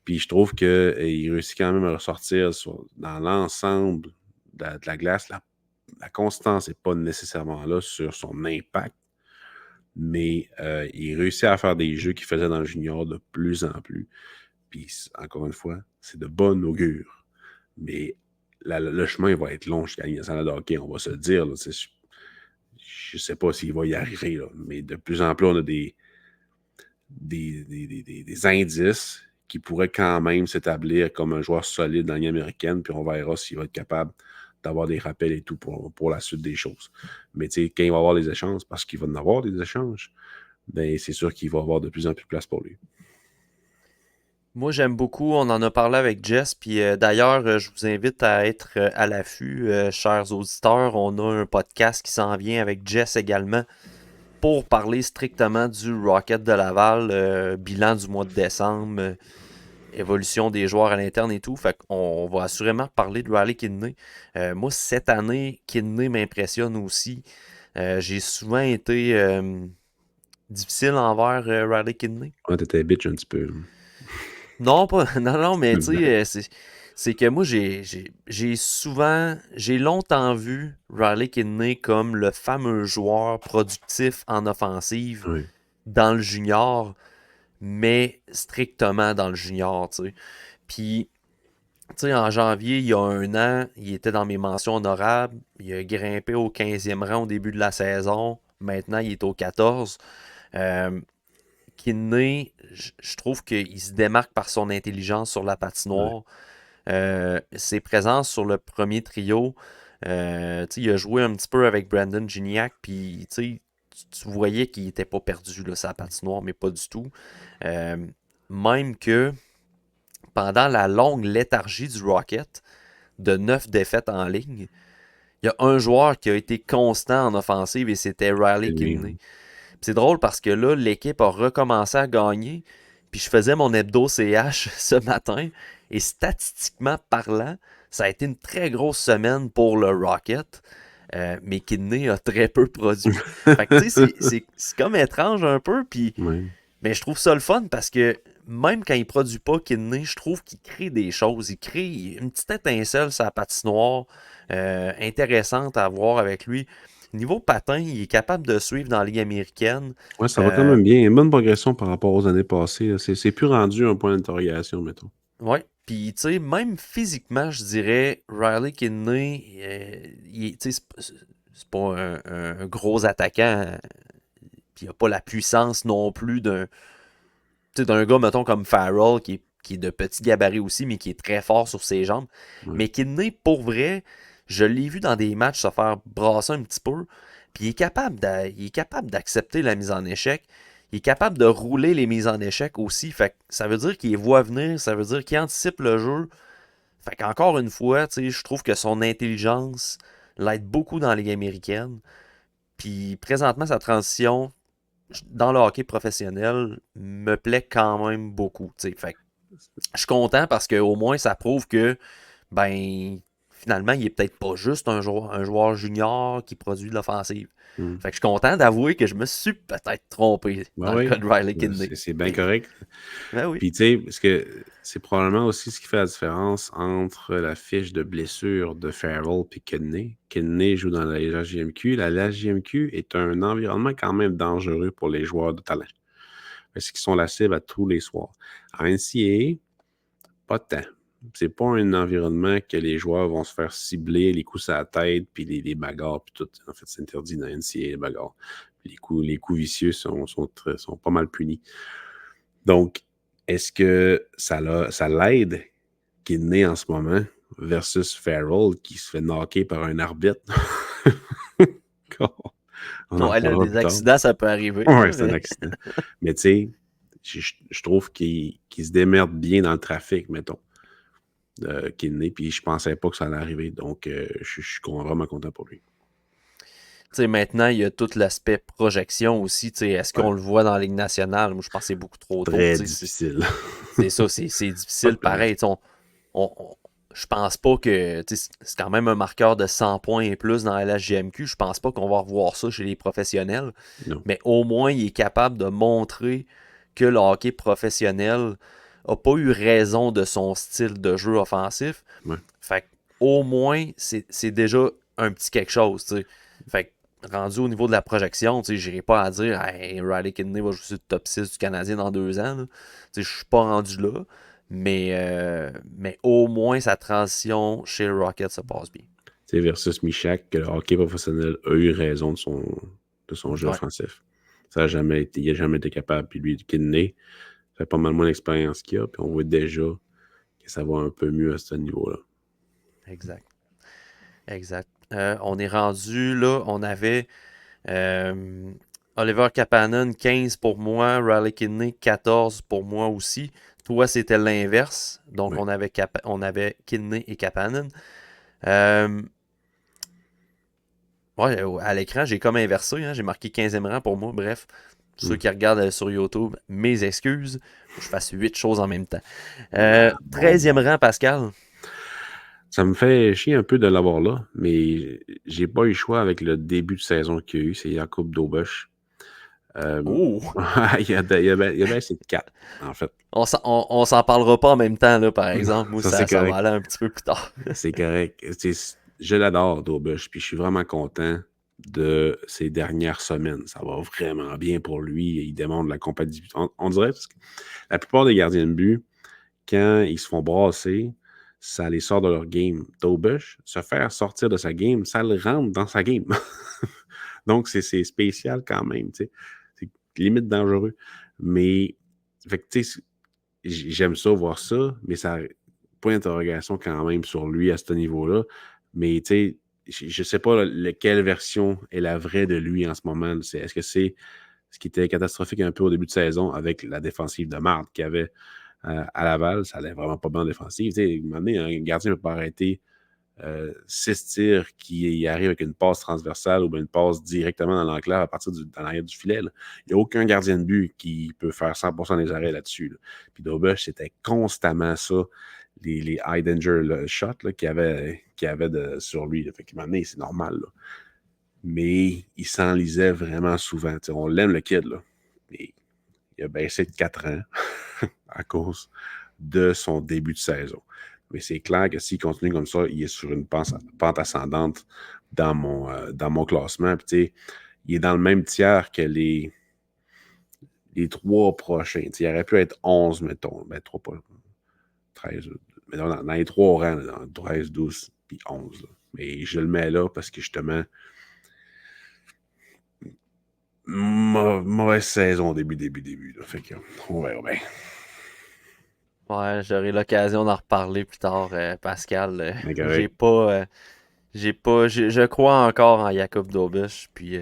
Puis je trouve qu'il réussit quand même à ressortir dans l'ensemble de la glace. La constance n'est pas nécessairement là sur son impact, mais il réussit à faire des jeux qu'il faisait dans le junior de plus en plus. Puis encore une fois, c'est de bonne augure. Mais le chemin va être long jusqu'à la Ligue nationale de hockey, on va se le dire. Là, je ne sais pas s'il va y arriver, là, mais de plus en plus, on a des des indices qui pourraient quand même s'établir comme un joueur solide dans la Ligue américaine, puis on verra s'il va être capable d'avoir des rappels et tout pour la suite des choses. Mais tu sais, quand il va avoir les échanges, parce qu'il va en avoir des échanges, ben c'est sûr qu'il va avoir de plus en plus de place pour lui. Moi, j'aime beaucoup. On en a parlé avec Jess. Puis d'ailleurs, je vous invite à être à l'affût, chers auditeurs. On a un podcast qui s'en vient avec Jess également pour parler strictement du Rocket de Laval, bilan du mois de décembre, évolution des joueurs à l'interne et tout. Fait qu'on va assurément parler de Riley Kidney. Moi, cette année, Kidney m'impressionne aussi. J'ai souvent été difficile envers Riley Kidney. Ouais, t'étais bitch un petit peu. Non, pas, non, non, mais tu Là. sais, c'est que moi, j'ai longtemps vu Riley Kidney comme le fameux joueur productif en offensive Ouais. dans le junior, mais strictement dans le junior, tu sais. Puis, tu sais, en janvier, il y a 1 an, il était dans mes mentions honorables. Il a grimpé au 15e rang au début de la saison. Maintenant, il est au 14. Euh, Kinney, je trouve qu'il se démarque par son intelligence sur la Ouais. patinoire. Ses présences sur le premier trio. Il a joué un petit peu avec Brandon Gignac, puis tu voyais qu'il n'était pas perdu là, sa patinoire, mais pas du tout. Euh, Même que pendant la longue léthargie du Rocket, de 9 défaites en ligne, il y a un joueur qui a été constant en offensive et c'était C'est Riley lui. Kidney. C'est drôle parce que là, l'équipe a recommencé à gagner. Puis je faisais mon hebdo CH ce matin. Et statistiquement parlant, ça a été une très grosse semaine pour le Rocket. Mais Kidney a très peu produit. Fait que tu sais, c'est comme étrange un peu. Puis, Ouais. mais je trouve ça le fun parce que même quand il produit pas Kidney, je trouve qu'il crée des choses. Il crée une petite étincelle sur la patinoire intéressante à voir avec lui. Niveau patin, il est capable de suivre dans la Ligue américaine. Ouais, ça va quand Euh, même bien. Une bonne progression par rapport aux années passées. Là. C'est plus rendu un point d'interrogation, mettons. ouais. Puis, tu sais, même physiquement, je dirais, Riley Kidney, tu sais, c'est pas un gros attaquant. Puis, il n'a pas la puissance non plus d'un gars, mettons, comme Farrell, qui est de petit gabarit aussi, mais qui est très fort sur ses jambes. Ouais. Mais Kidney, pour vrai, je l'ai vu dans des matchs se faire brasser un petit peu. Puis il est capable d'accepter la mise en échec. Il est capable de rouler les mises en échec aussi. Fait que ça veut dire qu'il voit venir, ça veut dire qu'il anticipe le jeu. Fait qu'encore une fois, tu sais, je trouve que son intelligence l'aide beaucoup dans la Ligue américaine. Puis présentement, sa transition dans le hockey professionnel me plaît quand même beaucoup. Tu sais. Fait que je suis content parce qu'au moins ça prouve que ben finalement il est peut-être pas juste un joueur junior qui produit de l'offensive. Mm. Fait que je suis content d'avouer que je me suis peut-être trompé Ben dans le oui, cas de Riley Kidney. c'est bien correct. Ben oui. Puis, tu sais, parce que c'est probablement aussi ce qui fait la différence entre la fiche de blessure de Farrell et Kidney. Kidney joue dans la LHJMQ. La LHJMQ est un environnement quand même dangereux pour les joueurs de talent. Parce qu'ils sont la cible à tous les soirs. En NCAA, pas tant. C'est pas un environnement que les joueurs vont se faire cibler, les coups à la tête, puis les bagarres, puis tout. En fait, c'est interdit dans la NCAA, les bagarres. Puis les coups vicieux sont pas mal punis. Donc, est-ce que ça l'aide qui est né en ce moment versus Farrell qui se fait knocker par un arbitre? On en Ouais, là, parlera des plus tard. accidents, ça peut arriver. Ouais, Là, c'est un mais... accident. Mais tu sais, je trouve qu'il se démerde bien dans le trafic, mettons, Kidney, puis je pensais pas que ça allait arriver. Donc, je suis vraiment content pour lui. T'sais, maintenant, il y a tout l'aspect projection aussi. T'sais, est-ce Ouais, qu'on le voit dans la Ligue nationale? Moi, je pense que c'est beaucoup trop tôt. très T'sais, difficile. c'est ça, c'est Pas difficile. de place. Pareil, je pense pas que c'est quand même un marqueur de 100 points et plus dans la LHJMQ. Je pense pas qu'on va revoir ça chez les professionnels. Non. Mais au moins, il est capable de montrer que le hockey professionnel a pas eu raison de son style de jeu offensif. Ouais. Fait que, au moins, c'est déjà un petit quelque chose. T'sais. Fait que, rendu au niveau de la projection, je n'irai pas à dire hey, Riley Kidney va jouer sur le top 6 du Canadien dans 2 ans. Je suis pas rendu là. Mais au moins sa transition chez le Rocket se passe bien. C'est versus Michak, que le hockey professionnel a eu raison de son jeu Ouais. offensif. Il n'a jamais été capable. Puis lui, Kidney, fait pas mal moins d'expérience qu'il a, puis on voit déjà que ça va un peu mieux à ce niveau-là. Exact. Exact. On est rendu là, on avait euh, Oliver Kapanen 15 pour moi, Riley Kidney 14 pour moi aussi. Toi, c'était l'inverse. Donc, Ouais. on avait Kidney et Kapanen. Euh, ouais, à l'écran, j'ai comme inversé. Hein, j'ai marqué 15e rang pour moi. Bref, ceux Hmm. qui regardent sur YouTube, mes excuses. Faut que je fasse 8 choses en même temps. Ah, bon, 13e bon. rang, Pascal. Ça me fait chier un peu de l'avoir là, mais j'ai pas eu le choix avec le début de saison qu'il y a eu, c'est Jakub Dobeš. Euh, Oh! il y a baissé de 4, en fait. On s'en parlera pas en même temps, là, par exemple. Moi, Ça, c'est ça va correct. aller un petit peu plus tard. C'est correct. Je l'adore, Dobeš, puis je suis vraiment content de ces dernières semaines. Ça va vraiment bien pour lui. Il démontre la compatibilité. On dirait parce que la plupart des gardiens de but, quand ils se font brasser, ça les sort de leur game. Dobeš, se faire sortir de sa game, ça le rentre dans sa game. Donc, c'est spécial quand même. Tu sais. C'est limite dangereux. Mais, fait que, tu sais, j'aime ça, voir ça, mais ça point d'interrogation quand même sur lui à ce niveau-là. Mais tu sais, je ne sais pas quelle version est la vraie de lui en ce moment. Est-ce que c'est ce qui était catastrophique un peu au début de saison avec la défensive de marde qu'il y avait à Laval? Ça allait vraiment pas bien en défensive. Tu sais, à un moment donné, un gardien ne peut pas arrêter 6 tirs qui arrivent avec une passe transversale ou bien une passe directement dans l'enclave à partir dans l'arrière du filet. Là. Il n'y a aucun gardien de but qui peut faire 100% des arrêts là-dessus. Là. Puis Dobeš, c'était constamment ça, les high danger shots qu'il y avait sur lui. Là. Fait qu'à un moment donné, c'est normal. Là. Mais il s'enlisait vraiment souvent. T'sais, on l'aime le kid, là. Mais il a baissé de 4 ans à cause de son début de saison. Mais c'est clair que s'il continue comme ça, il est sur une pente ascendante dans mon classement. Puis, il est dans le même tiers que les 3 prochains. Il aurait pu être 11, mettons. Ben, 3 pas 13. Mais dans les 3 rangs, là, dans 13, 12 puis 11. Là. Mais je le mets là parce que justement, mauvaise saison au début. Là. Fait que, on verra bien. Ouais, j'aurai l'occasion d'en reparler plus tard, Pascal. Mais correct. Je crois encore en Jakub Dobeš, puis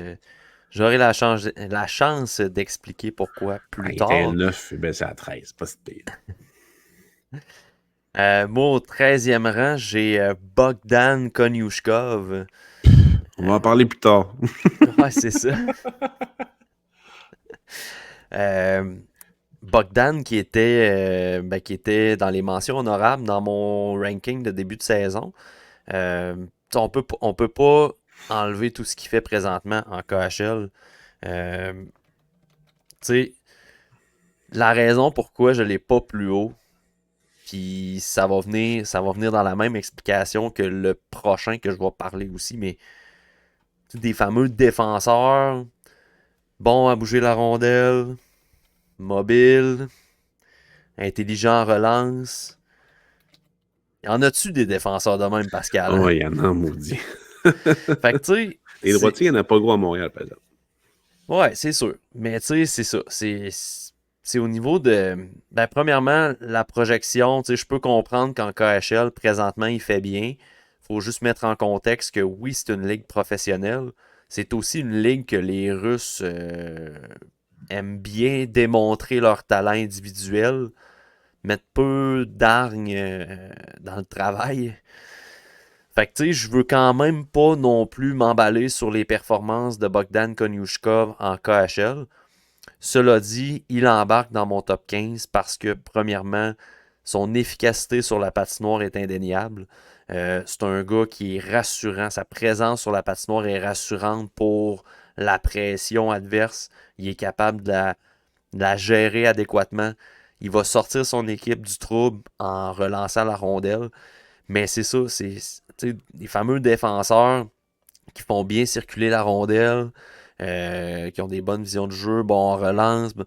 j'aurai la chance d'expliquer pourquoi Ah, plus il était tard. 9, ben c'est à 13, pas si pire. Moi, au 13e rang, j'ai Bogdan Konyushkov. On va en parler plus tard. Ouais, c'est ça. Euh, Bogdan qui était dans les mentions honorables dans mon ranking de début de saison. Euh, on peut pas enlever tout ce qu'il fait présentement en KHL. Euh, tu sais, la raison pourquoi je l'ai pas plus haut, puis ça va venir dans la même explication que le prochain que je vais parler aussi, mais des fameux défenseurs, bons à bouger la rondelle, mobiles, intelligents en relance. Y en a-tu des défenseurs de même, Pascal? Oh, Hein? il y en a, maudit. Fait que tu sais, Les droitiers, il n'y en a pas gros à Montréal, par exemple. ouais, c'est sûr. Mais tu sais, c'est ça. C'est au niveau de. Ben, premièrement, la projection, tu sais, je peux comprendre qu'en KHL, présentement, il fait bien. Faut juste mettre en contexte que oui, c'est une ligue professionnelle. C'est aussi une ligue que les Russes aiment bien démontrer leur talent individuel, mettre peu d'hargne dans le travail. Fait que tu sais, je veux quand même pas non plus m'emballer sur les performances de Bogdan Konyushkov en KHL. Cela dit, il embarque dans mon top 15 parce que, premièrement, son efficacité sur la patinoire est indéniable. C'est un gars qui est rassurant. Sa présence sur la patinoire est rassurante pour la pression adverse. Il est capable de la gérer adéquatement. Il va sortir son équipe du trouble en relançant la rondelle. Mais c'est ça, c'est les fameux défenseurs qui font bien circuler la rondelle, qui ont des bonnes visions de jeu, bon en relance. À un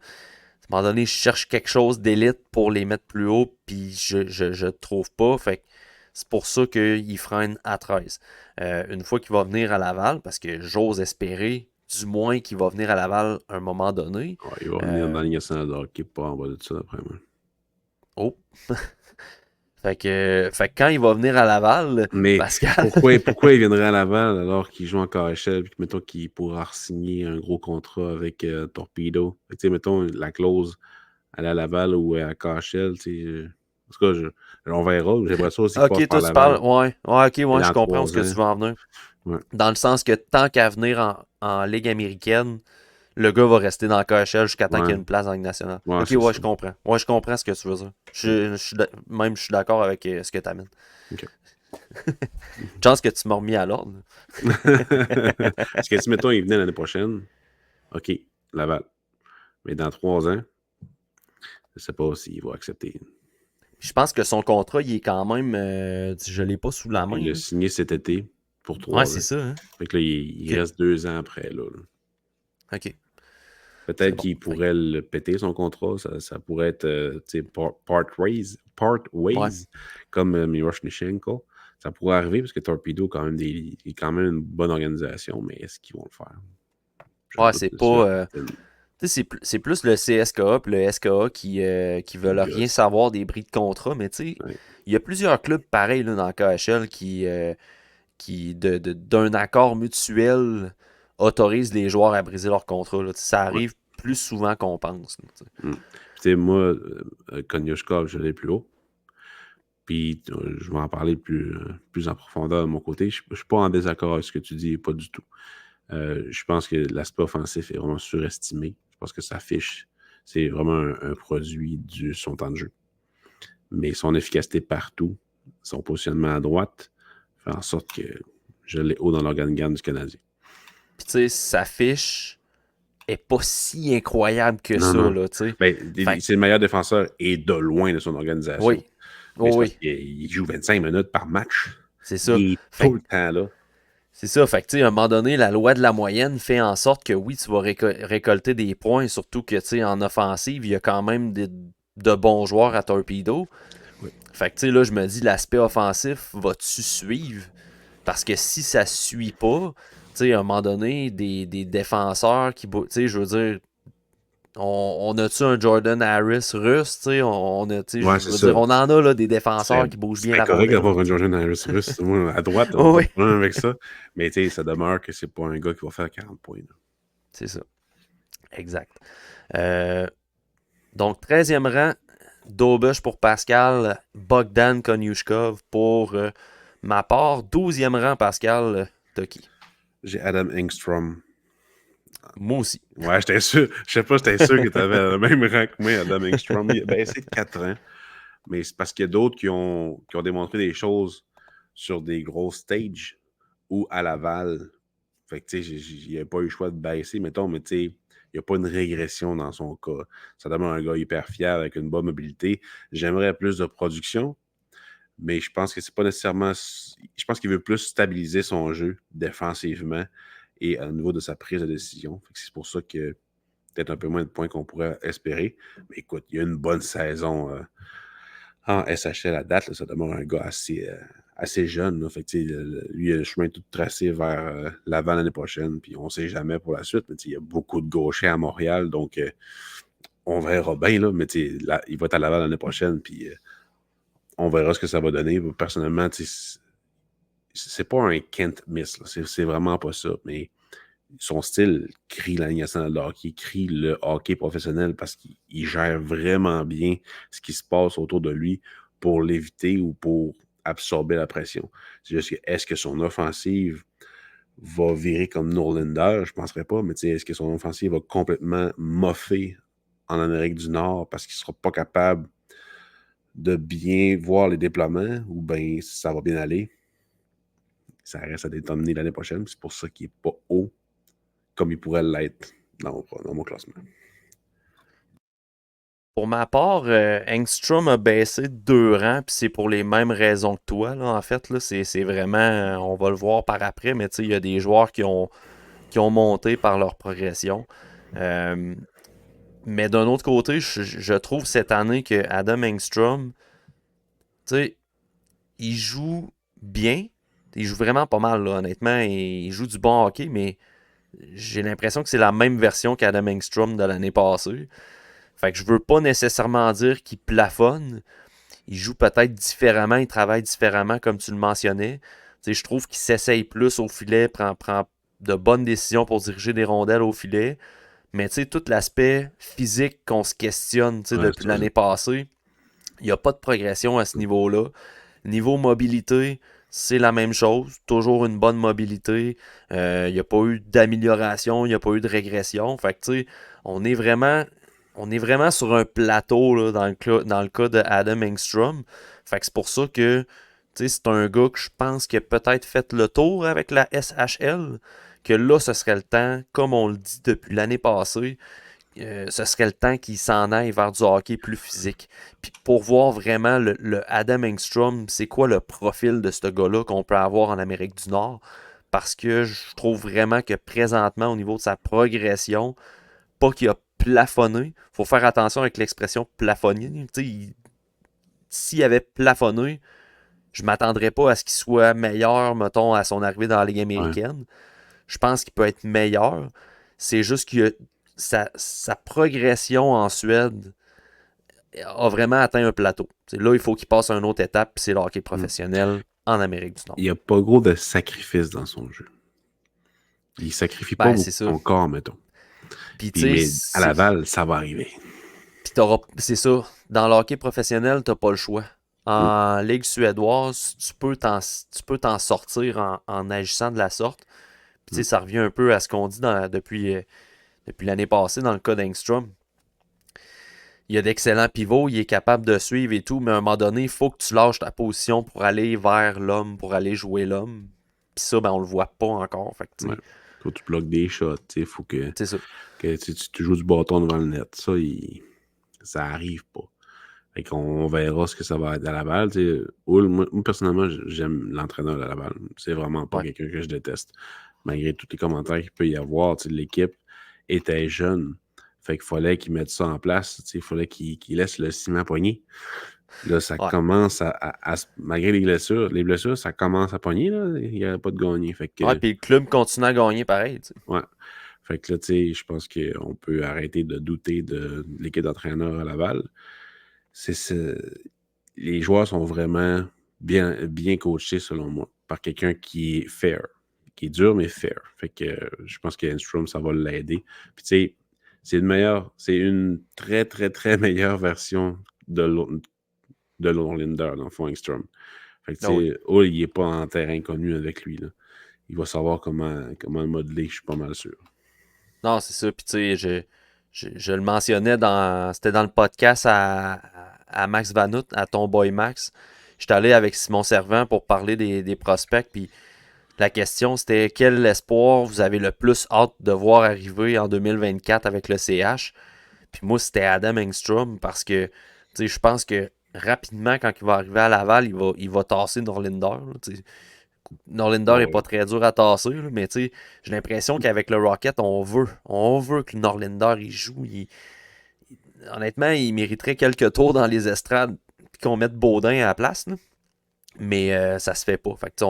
moment donné, je cherche quelque chose d'élite pour les mettre plus haut, puis je trouve pas. Fait que c'est pour ça qu'il freine à 13. Une fois qu'il va venir à Laval, parce que j'ose espérer, du moins qu'il va venir à Laval à un moment donné. Ouais, il va revenir dans la Ligue nationale de hockey, pas en bas de ça, d'après moi. Oh! Fait que quand il va venir à Laval, Mais Pascal. pourquoi il viendrait à Laval alors qu'il joue en KHL, puis que, mettons qu'il pourra signer un gros contrat avec Torpedo? Tu sais, mettons la clause aller à Laval ou à KHL, tu sais. En tout cas, on verra. J'aimerais ça aussi qu'il passe Ok, par toi tu parles. Laval. Ouais, ouais, ok, Et ouais, je dans comprends où ce trois que ans. tu veux en venir. Ouais. Dans le sens que tant qu'à venir en Ligue américaine, le gars va rester dans le KHL jusqu'à temps qu'il y Ouais. ait une place en Ligue nationale. Ouais, Ok, c'est ouais, ça. je comprends. Ouais, je comprends ce que tu veux dire. Je suis d'accord avec ce que tu amènes. OK. Chance que tu m'as remis à l'ordre. Parce que si, mettons, il venait l'année prochaine, OK, Laval. Mais dans 3 ans, je sais pas s'il va accepter. Je pense que son contrat, il est quand même. Je l'ai pas sous la Il main, l'a là. signé cet été pour Ouais, 3 c'est ans. ça, hein. Fait que là, il Ok. reste 2 ans après, là. Ok. C'est Peut-être bon. qu'il pourrait le péter, son contrat. Ça pourrait être tu sais, part Ouais. ways, comme Miroshnichenko. Ça pourrait arriver parce que Torpedo est quand même une bonne organisation, mais est-ce qu'ils vont le faire? J'en Ouais, doute c'est une sur pas. Tu sais, c'est plus le CSKA et le SKA qui qui veulent rien gosse. savoir des bris de contrat, mais tu sais, Ouais. il y a plusieurs clubs pareils là, dans le KHL qui d'un accord mutuel, autorisent les joueurs à briser leur contrat. Là. Ça Ouais. arrive plus souvent qu'on pense. Là, Mm. Puis, tu sais, moi, Konyoshkov, je l'ai plus haut. Puis, je vais en parler plus en profondeur de mon côté. Je ne suis pas en désaccord avec ce que tu dis, pas du tout. Je pense que l'aspect offensif est vraiment surestimé. Je pense que sa fiche, c'est vraiment un produit de son temps de jeu. Mais son efficacité partout, son positionnement à droite, fait en sorte que je l'ai haut dans l'organigramme du Canadien. Puis tu sais, sa fiche est pas si incroyable que Non, ça, non. là, tu sais. Ben, Fait c'est le meilleur défenseur et de loin de son organisation. oui, Mais oui, c'est parce oui, qu'il joue 25 minutes par match. c'est ça. Il est tout Fait le temps là. c'est ça, fait que tu sais, à un moment donné, la loi de la moyenne fait en sorte que oui, tu vas récolter des points, surtout que tu sais, en offensive, il y a quand même de bons joueurs à Torpedo. Oui. Fait que tu sais, là, je me dis, l'aspect offensif va-tu suivre? Parce que si ça suit pas, tu sais, à un moment donné, des défenseurs qui, tu sais, je veux dire, on a-tu un Jordan Harris russe, tu sais, Ouais, je c'est veux dire, ça. on en a là, des Ce défenseurs qui bougent bien serait la correct rondelle, là, d'avoir un tu sais. Jordan Harris russe. Moi, à droite, on n'a pas Oui, de problème avec ça. Mais tu sais, ça demeure que c'est pas un gars qui va faire 40 points. Là. c'est ça, exact. Euh, Donc, 13e rang, Dobush pour Pascal, Bogdan Konyushkov pour ma part. 12e rang, Pascal, t'as qui? J'ai Adam Engstrom. Moi aussi. Ouais, j'étais sûr. Je sais pas, j'étais sûr que tu avais le même rang que moi, Adam Engstrom. Il a baissé de 4 ans. Mais c'est parce qu'il y a d'autres qui ont démontré des choses sur des gros stages ou à Laval. Fait que, tu sais, il n'a pas eu le choix de baisser, mettons, mais tu sais, il n'y a pas une régression dans son cas. Ça demande un gars hyper fier avec une bonne mobilité. J'aimerais plus de production, mais je pense que c'est pas nécessairement. Je pense qu'il veut plus stabiliser son jeu défensivement et au niveau de sa prise de décision. Fait que c'est pour ça que peut-être un peu moins de points qu'on pourrait espérer. Mais écoute, il y a une bonne saison en SHL à date. Là, ça demeure un gars assez jeune. Là. Fait que, lui, il a le chemin tout tracé vers l'avant l'année prochaine. Puis on ne sait jamais pour la suite. Mais il y a beaucoup de gauchers à Montréal. Donc, on verra bien. Là, mais là, il va être à l'avant l'année prochaine. Puis on verra ce que ça va donner. Personnellement, c'est pas un Kent Miss. C'est vraiment pas ça. Mais son style crie la Ligue nationale de hockey, crie le hockey professionnel parce qu'il gère vraiment bien ce qui se passe autour de lui pour l'éviter ou pour absorber la pression. C'est juste que est-ce que son offensive va virer comme Norlinder? Je ne penserais pas, mais est-ce que son offensive va complètement moffer en Amérique du Nord parce qu'il ne sera pas capable de bien voir les déploiements ou bien ça va bien aller? Ça reste à déterminer l'année prochaine. C'est pour ça qu'il n'est pas haut comme il pourrait l'être dans mon classement. Pour ma part, Engstrom a baissé de 2 rangs, puis c'est pour les mêmes raisons que toi. Là, en fait, là, c'est vraiment, on va le voir par après, mais il y a des joueurs qui ont monté par leur progression. Euh, mais d'un autre côté, je trouve cette année que Adam Engstrom, tu sais, il joue bien. Il joue vraiment pas mal, là, honnêtement. Il joue du bon hockey, mais j'ai l'impression que c'est la même version qu'Adam Engstrom de l'année passée. Fait que je veux pas nécessairement dire qu'il plafonne. Il joue peut-être différemment, il travaille différemment, comme tu le mentionnais. Tu sais, je trouve qu'il s'essaye plus au filet, prend de bonnes décisions pour diriger des rondelles au filet. Mais tu sais, tout l'aspect physique qu'on se questionne Ouais, depuis l'année passée, il n'y a pas de progression à ce niveau-là. Niveau mobilité, c'est la même chose. Toujours une bonne mobilité. Il n'y a pas eu d'amélioration, il n'y a pas eu de régression. Fait que tu sais, on est vraiment, on est vraiment sur un plateau là, dans le cas de Adam Engstrom. Fait que c'est pour ça que tu sais, c'est un gars que je pense qu'il a peut-être fait le tour avec la SHL. Que là, ce serait le temps, comme on le dit depuis l'année passée, ce serait le temps qu'il s'en aille vers du hockey plus physique. Puis pour voir vraiment le Adam Engstrom, c'est quoi le profil de ce gars-là qu'on peut avoir en Amérique du Nord. Parce que je trouve vraiment que présentement, au niveau de sa progression, pas qu'il a plafonné. Faut faire attention avec l'expression plafonner. S'il avait plafonné, je m'attendrais pas à ce qu'il soit meilleur, mettons, à son arrivée dans la Ligue ouais. américaine. Je pense qu'il peut être meilleur. C'est juste que sa progression en Suède a vraiment atteint un plateau. Là, il faut qu'il passe à une autre étape, puis c'est le hockey Mm. professionnel en Amérique du Nord. Il n'y a pas gros de sacrifices dans son jeu. Il sacrifie pas Ben, beaucoup c'est ça. son corps, mettons. Puis, Puis, tu mais à sais, Laval, ça va arriver. c'est ça. Dans le hockey professionnel, t'as pas le choix. Mm. En Ligue suédoise, tu peux t'en sortir en agissant de la sorte. Puis, tu sais, Mm. ça revient un peu à ce qu'on dit depuis l'année passée dans le cas d'Engstrom. Il y a d'excellents pivots, il est capable de suivre et tout, mais à un moment donné, il faut que tu lâches ta position pour aller vers l'homme, pour aller jouer l'homme. Puis ça, ben, on le voit pas encore. Fait que, tu Ouais. sais, Faut que tu bloques des shots. Il faut que, c'est ça. tu joues du bâton devant le net. Ça arrive pas. Fait qu'on verra ce que ça va être à Laval. Moi, personnellement, j'aime l'entraîneur de Laval. C'est vraiment pas Ouais. quelqu'un que je déteste. Malgré tous les commentaires qu'il peut y avoir, l'équipe était jeune. Fait qu'il fallait qu'ils mettent ça en place. Il fallait qu'ils laissent le ciment pogner. Là, ça Ouais. commence malgré les blessures, ça commence à pogner. Là. Il n'y a pas de gagner. Fait Ouais, que, puis le club continue à gagner pareil, tu sais. ouais. Fait que là, je pense qu'on peut arrêter de douter de l'équipe d'entraîneurs à Laval. C'est les joueurs sont vraiment bien coachés, selon moi, par quelqu'un qui est fair, qui est dur, mais fair. Fait que je pense qu'Enstrom, ça va l'aider. Puis, tu sais, c'est une très, très, très meilleure version de Norlinder, dans le fond, Engstrom. Fait que, tu Ah oui. sais, Hull, il n'est pas en terrain connu avec lui, là. Il va savoir comment le modeler, je suis pas mal sûr. Non, c'est ça. Puis, tu sais, je le mentionnais c'était dans le podcast à Max Vanout, à ton boy Max. J'étais allé avec Simon Servant pour parler des prospects. Puis, la question, c'était quel espoir vous avez le plus hâte de voir arriver en 2024 avec le CH? Puis moi, c'était Adam Engstrom parce que je pense que rapidement, quand il va arriver à Laval, il va tasser Norlinder. Là, Norlinder est Ouais. pas très dur à tasser, là, mais j'ai l'impression qu'avec le Rocket, on veut que Norlinder il joue. Honnêtement, il mériterait quelques tours dans les estrades puis qu'on mette Baudin à la place. Là. Mais ça se fait pas. Fait que,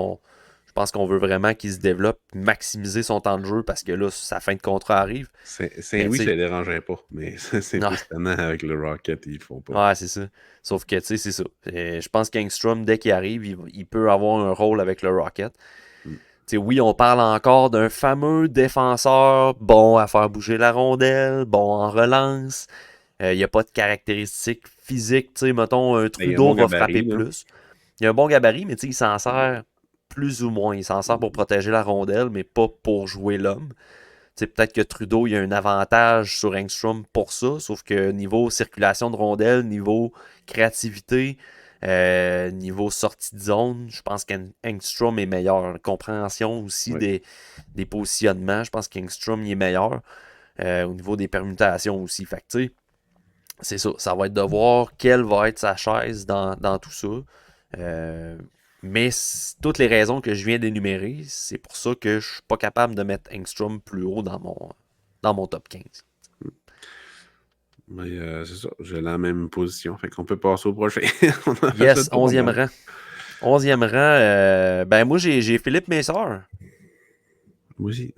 je pense qu'on veut vraiment qu'il se développe, maximiser son temps de jeu parce que là, sa fin de contrat arrive. Mais Saint-Louis, tu ça sais, ne dérangerait pas, mais c'est non, plus tannant avec le Rocket, ils font pas. ouais, c'est ça. Sauf que, tu sais, c'est ça. Je pense qu'Engstrom, dès qu'il arrive, il peut avoir un rôle avec le Rocket. Mm. Tu sais, oui, on parle encore d'un fameux défenseur bon à faire bouger la rondelle, bon en relance. Il n'y a pas de caractéristiques physiques. Tu sais, mettons, un Ben, il y a un bon Trudeau va frapper gabarit, là. plus. Il a un bon gabarit, mais tu sais, il s'en sert plus ou moins. Il s'en sert pour protéger la rondelle, mais pas pour jouer l'homme. Tu sais, peut-être que Trudeau, il y a un avantage sur Engstrom pour ça, sauf que niveau circulation de rondelle, niveau créativité, niveau sortie de zone, je pense qu'Engstrom est meilleur. Compréhension aussi Ouais. des positionnements, je pense qu'Engstrom il est meilleur. Au niveau des permutations aussi. Fait que, tu sais, c'est ça. Ça va être de voir quelle va être sa chaise dans tout ça. Euh, mais toutes les raisons que je viens d'énumérer, c'est pour ça que je suis pas capable de mettre Engstrom plus haut dans mon top 15. Mais c'est ça, j'ai la même position, fait qu'on peut passer au prochain. On a fait le Yes, tour pas 11e mal. rang. 11e rang, ben moi j'ai Philippe Messeur. Moi aussi.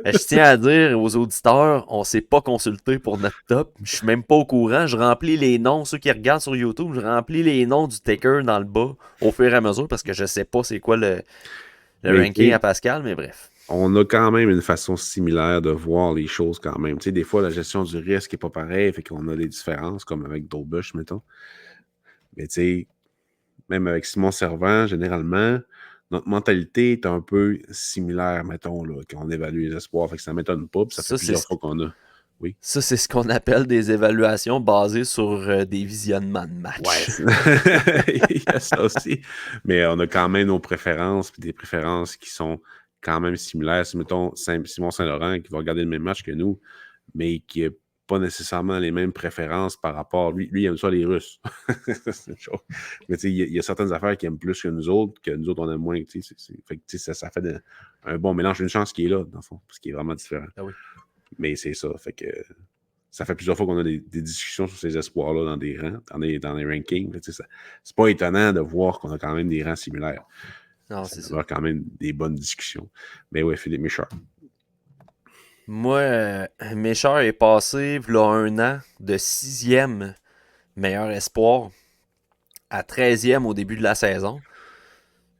Je tiens à dire aux auditeurs, on s'est pas consulté pour notre top. Je suis même pas au courant. Je remplis les noms, ceux qui regardent sur YouTube, je remplis les noms du taker dans le bas au fur et à mesure parce que je sais pas c'est quoi le Mais ranking à tu Pascal, mais bref. on a quand même une façon similaire de voir les choses quand même. Tu sais, des fois, la gestion du risque n'est pas pareille, fait qu'on a des différences, comme avec Dolbush, mettons. Mais tu sais, même avec Simon Servant, généralement, notre mentalité est un peu similaire, mettons, là, quand on évalue les espoirs. Fait que ça ne m'étonne pas, puis ça fait Ça, c'est plusieurs fois qu'on a. Oui. ça, c'est ce qu'on appelle des évaluations basées sur des visionnements de Ouais, match. il y a ça aussi. Mais on a quand même nos préférences, puis des préférences qui sont quand même similaires. Si, mettons, Simon Saint-Laurent qui va regarder le même match que nous, mais qui n'a pas nécessairement les mêmes préférences par rapport. Lui il aime ça les Russes. C'est une chose. Mais tu sais, il y a certaines affaires qu'il aime plus que nous autres on aime moins. Fait que, ça fait un bon mélange. Une chance qui est là, dans le fond, parce qu'il est vraiment différent. Ah oui. Mais c'est ça. Fait que ça fait plusieurs fois qu'on a des discussions sur ces espoirs-là dans des rangs, dans les rankings. C'est pas étonnant de voir qu'on a quand même des rangs similaires. Non, Ça c'est ça. va quand même des bonnes discussions. Mais ouais, Philippe Méchard. Moi, Méchard est passé, il y a un an, de sixième meilleur espoir à 13e au début de la saison.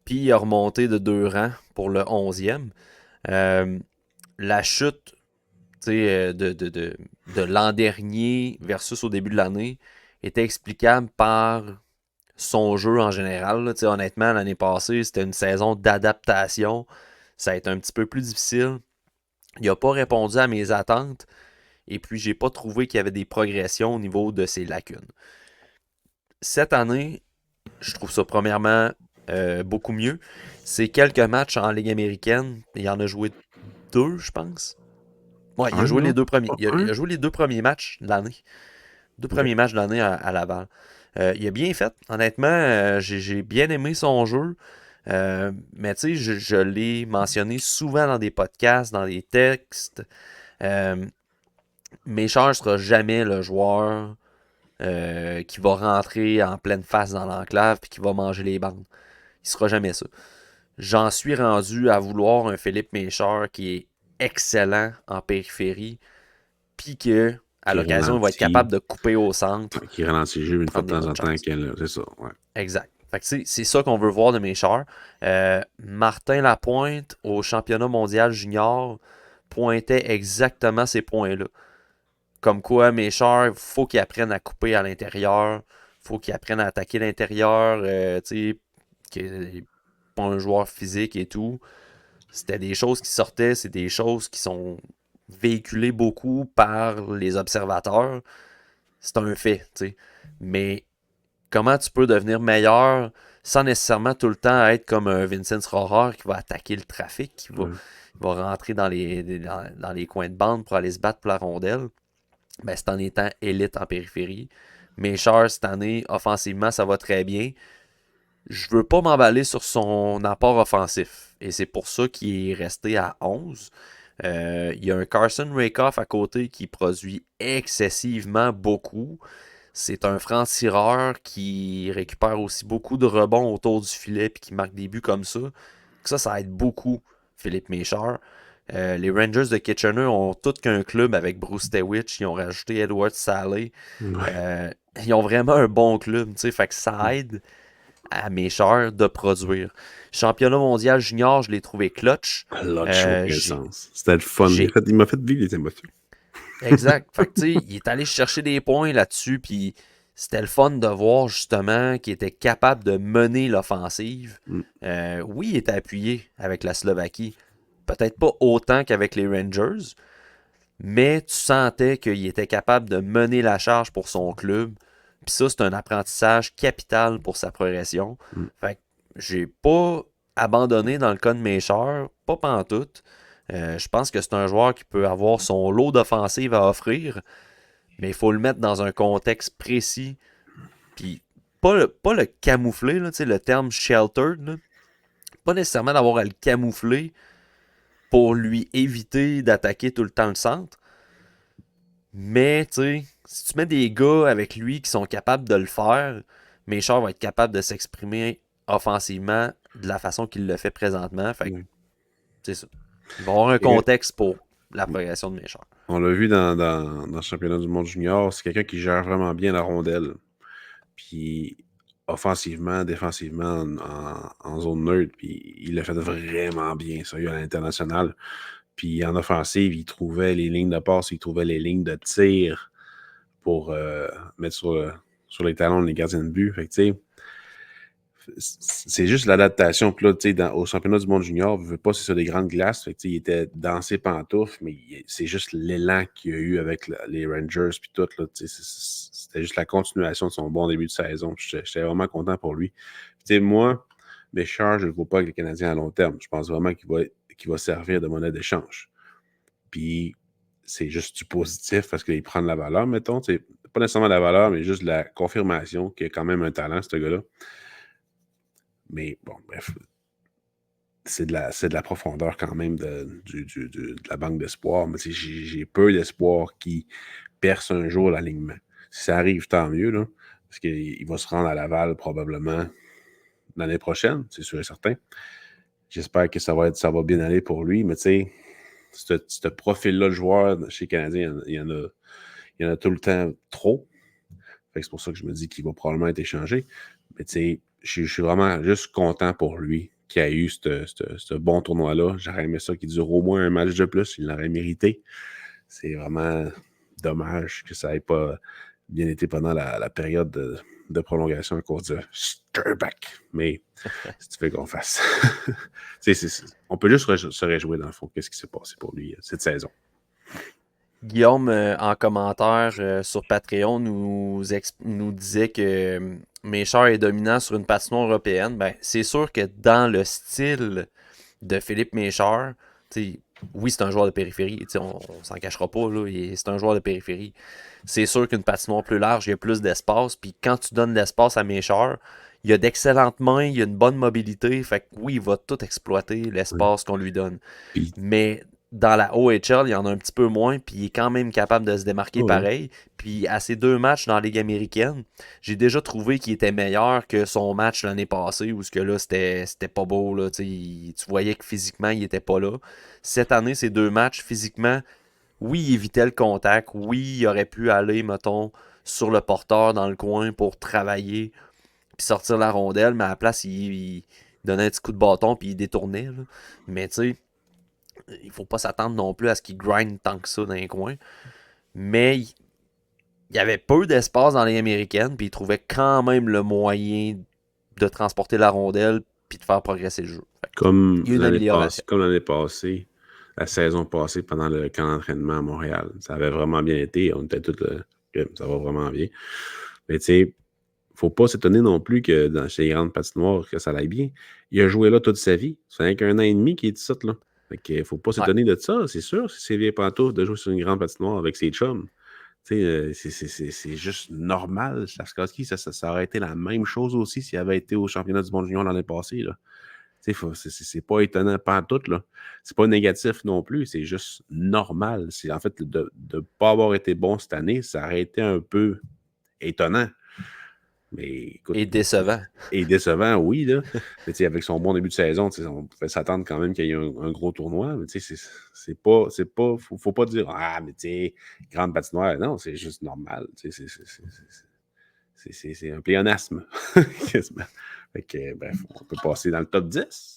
Puis il a remonté de 2 rangs pour le 11e. La chute de l'an dernier versus au début de l'année était explicable par son jeu en général. Là. Honnêtement, l'année passée, c'était une saison d'adaptation. Ça a été un petit peu plus difficile. Il n'a pas répondu à mes attentes. Et puis, j'ai pas trouvé qu'il y avait des progressions au niveau de ses lacunes. Cette année, je trouve ça premièrement beaucoup mieux. C'est quelques matchs en Ligue américaine. Il en a joué 2, je pense. Ouais, il a Un, joué les non? 2 premiers. Pas Il un? a joué les 2 premiers matchs de l'année. Deux OK. premiers matchs de l'année à Laval. Il a bien fait. Honnêtement, j'ai bien aimé son jeu. Mais tu sais, je l'ai mentionné souvent dans des podcasts, dans des textes. Euh, Méchard ne sera jamais le joueur qui va rentrer en pleine face dans l'enclave et qui va manger les bandes. Il sera jamais ça. J'en suis rendu à vouloir un Philippe Méchard qui est excellent en périphérie, puis que à Qui l'occasion, il va être ralentit. capable de couper au centre, Qui ralentit le jeu une fois prendre de des temps en bonnes temps. chances. C'est ça, ouais. Exact. Fait que c'est ça qu'on veut voir de Méchard. Martin Lapointe, au championnat mondial junior, pointait exactement ces points-là. Comme quoi, Méchard, faut qu'il apprenne à couper à l'intérieur, faut qu'il apprenne à attaquer l'intérieur, tu sais, qu'il n'est pas un joueur physique et tout. C'était des choses qui sortaient, c'est des choses qui sont véhiculées beaucoup par les observateurs. C'est un fait, tu sais. Mais comment tu peux devenir meilleur sans nécessairement tout le temps être comme un Vincent Rohrer qui va attaquer le trafic, Ouais. va rentrer dans les coins de bande pour aller se battre pour la rondelle? Ben, c'est en étant élite en périphérie. Méchard, cette année, offensivement, ça va très bien. Je veux pas m'emballer sur son apport offensif. Et c'est pour ça qu'il est resté à 11. Il y a un Carson Rakoff à côté qui produit excessivement beaucoup. C'est un franc-tireur qui récupère aussi beaucoup de rebonds autour du filet et qui marque des buts comme ça. Ça aide beaucoup Philippe Méchard. Les Rangers de Kitchener ont tout qu'un club avec Bruce Dewitch. Ils ont rajouté Edward Saleh. Ouais. Ils ont vraiment un bon club. Fait que ça aide à Méchard de produire. Championnat mondial junior, je l'ai trouvé clutch. Clutch, aucun J'ai, sens. C'était le fun. j'ai Il m'a fait vivre les émotions. Exact. Fait que, tu sais, il est allé chercher des points là-dessus, puis c'était le fun de voir justement qu'il était capable de mener l'offensive. Mm. Oui, il était appuyé avec la Slovaquie. Peut-être pas autant qu'avec les Rangers, mais tu sentais qu'il était capable de mener la charge pour son club. Puis ça, c'est un apprentissage capital pour sa progression. Mm. Fait que j'ai pas abandonné dans le cas de Mécheur, pas pantoute. Je pense que c'est un joueur qui peut avoir son lot d'offensive à offrir, mais il faut le mettre dans un contexte précis. Puis pas le camoufler, là, le terme sheltered. Là. Pas nécessairement d'avoir à le camoufler pour lui éviter d'attaquer tout le temps le centre. Mais, tu sais, si tu mets des gars avec lui qui sont capables de le faire, Méchard va être capable de s'exprimer offensivement de la façon qu'il le fait présentement. Fait que Ouais. C'est ça. Il va y avoir un Et, contexte pour la progression de Méchard. on l'a vu dans le championnat du monde junior, c'est quelqu'un qui gère vraiment bien la rondelle. Puis offensivement, défensivement, en zone neutre, puis il l'a fait vraiment bien, ça, à l'international. Puis en offensive, il trouvait les lignes de passe, il trouvait les lignes de tir pour mettre sur les talons les gardiens de but. Fait que, tu sais, c'est juste l'adaptation. Puis là, tu sais, au championnat du monde junior, je veux pas, c'est sur des grandes glaces. Fait que, tu sais, il était dans ses pantoufles, mais c'est juste l'élan qu'il a eu avec les Rangers puis tout. Là, tu sais, c'était juste la continuation de son bon début de saison. J'étais vraiment content pour lui. Tu sais, moi, Béchard, je ne le vois pas avec les Canadiens à long terme. Je pense vraiment qu'il va servir de monnaie d'échange. Puis c'est juste du positif parce qu'il prend de la valeur, mettons. C'est pas nécessairement de la valeur, mais juste de la confirmation qu'il a quand même un talent, ce gars-là. Mais bon, bref, c'est de la profondeur quand même de la banque d'espoir. Mais j'ai peu d'espoir qu'il perce un jour l'alignement. Si ça arrive, tant mieux, là, parce qu'il va se rendre à Laval probablement l'année prochaine, c'est sûr et certain. J'espère que ça va bien aller pour lui, mais tu sais, ce profil-là de joueur chez les Canadiens, il y en a tout le temps trop. C'est pour ça que je me dis qu'il va probablement être échangé. Mais tu sais, je suis vraiment juste content pour lui qu'il a eu ce bon tournoi-là. J'aurais aimé ça qu'il dure au moins un match de plus. Il l'aurait mérité. C'est vraiment dommage que ça n'ait pas bien été pendant la période de prolongation à cause de Sturback. Mais si tu veux qu'on fasse. On peut juste se réjouir dans le fond. Qu'est-ce qui s'est passé pour lui cette saison? Guillaume, en commentaire sur Patreon, nous disait que Méchard est dominant sur une patinoire européenne. Ben, c'est sûr que dans le style de Philippe Méchard, oui, c'est un joueur de périphérie. On s'en cachera pas. C'est un joueur de périphérie. C'est sûr qu'une patinoire plus large, il y a plus d'espace. Puis quand tu donnes l'espace à Méchard, il a d'excellentes mains, il a une bonne mobilité. Fait que oui, il va tout exploiter l'espace qu'on lui donne. Puis, Mais dans la OHL, il y en a un petit peu moins, puis il est quand même capable de se démarquer ouais. pareil. Puis à ces 2 matchs dans la Ligue américaine, j'ai déjà trouvé qu'il était meilleur que son match l'année passée, où ce que là, c'était pas beau. Là, tu voyais que physiquement, il était pas là. Cette année, ces 2 matchs, physiquement, oui, il évitait le contact. Oui, il aurait pu aller, mettons, sur le porteur dans le coin pour travailler, puis sortir la rondelle, mais à la place, il donnait un petit coup de bâton, puis il détournait. Là. Mais tu sais, il faut pas s'attendre non plus à ce qu'il grind tant que ça dans les coins. Mais il y avait peu d'espace dans les américaines, puis il trouvait quand même le moyen de transporter la rondelle puis de faire progresser le jeu. Comme Il y a une amélioration. l'année passée, la saison passée pendant le camp d'entraînement à Montréal. Ça avait vraiment bien été. On était tous ça va vraiment bien. Mais tu sais, faut pas s'étonner non plus que chez les grandes patinoires, que ça aille bien. Il a joué là toute sa vie. Ça fait qu'un an et demi qu'il est ici, là. Fait que faut pas Ouais. s'étonner de ça, c'est sûr. C'est vieilles pantoufles de jouer sur une grande patinoire avec ses chums. Tu sais, c'est juste normal. Slavkovski, ça aurait été la même chose aussi s'il avait été au championnat du monde junior l'année passée, là. C'est pas étonnant pantoute, là. C'est pas négatif non plus, c'est juste normal. C'est en fait de ne pas avoir été bon cette année, ça aurait été un peu étonnant. Mais écoute, Et décevant. et décevant, oui, là. Mais avec son bon début de saison, on pouvait s'attendre quand même qu'il y ait un gros tournoi. Mais faut pas dire ah, mais tu sais, grande patinoire. Non, c'est juste normal. C'est un pléonasme. Quasiment. Fait que, bref, on peut passer dans le top 10.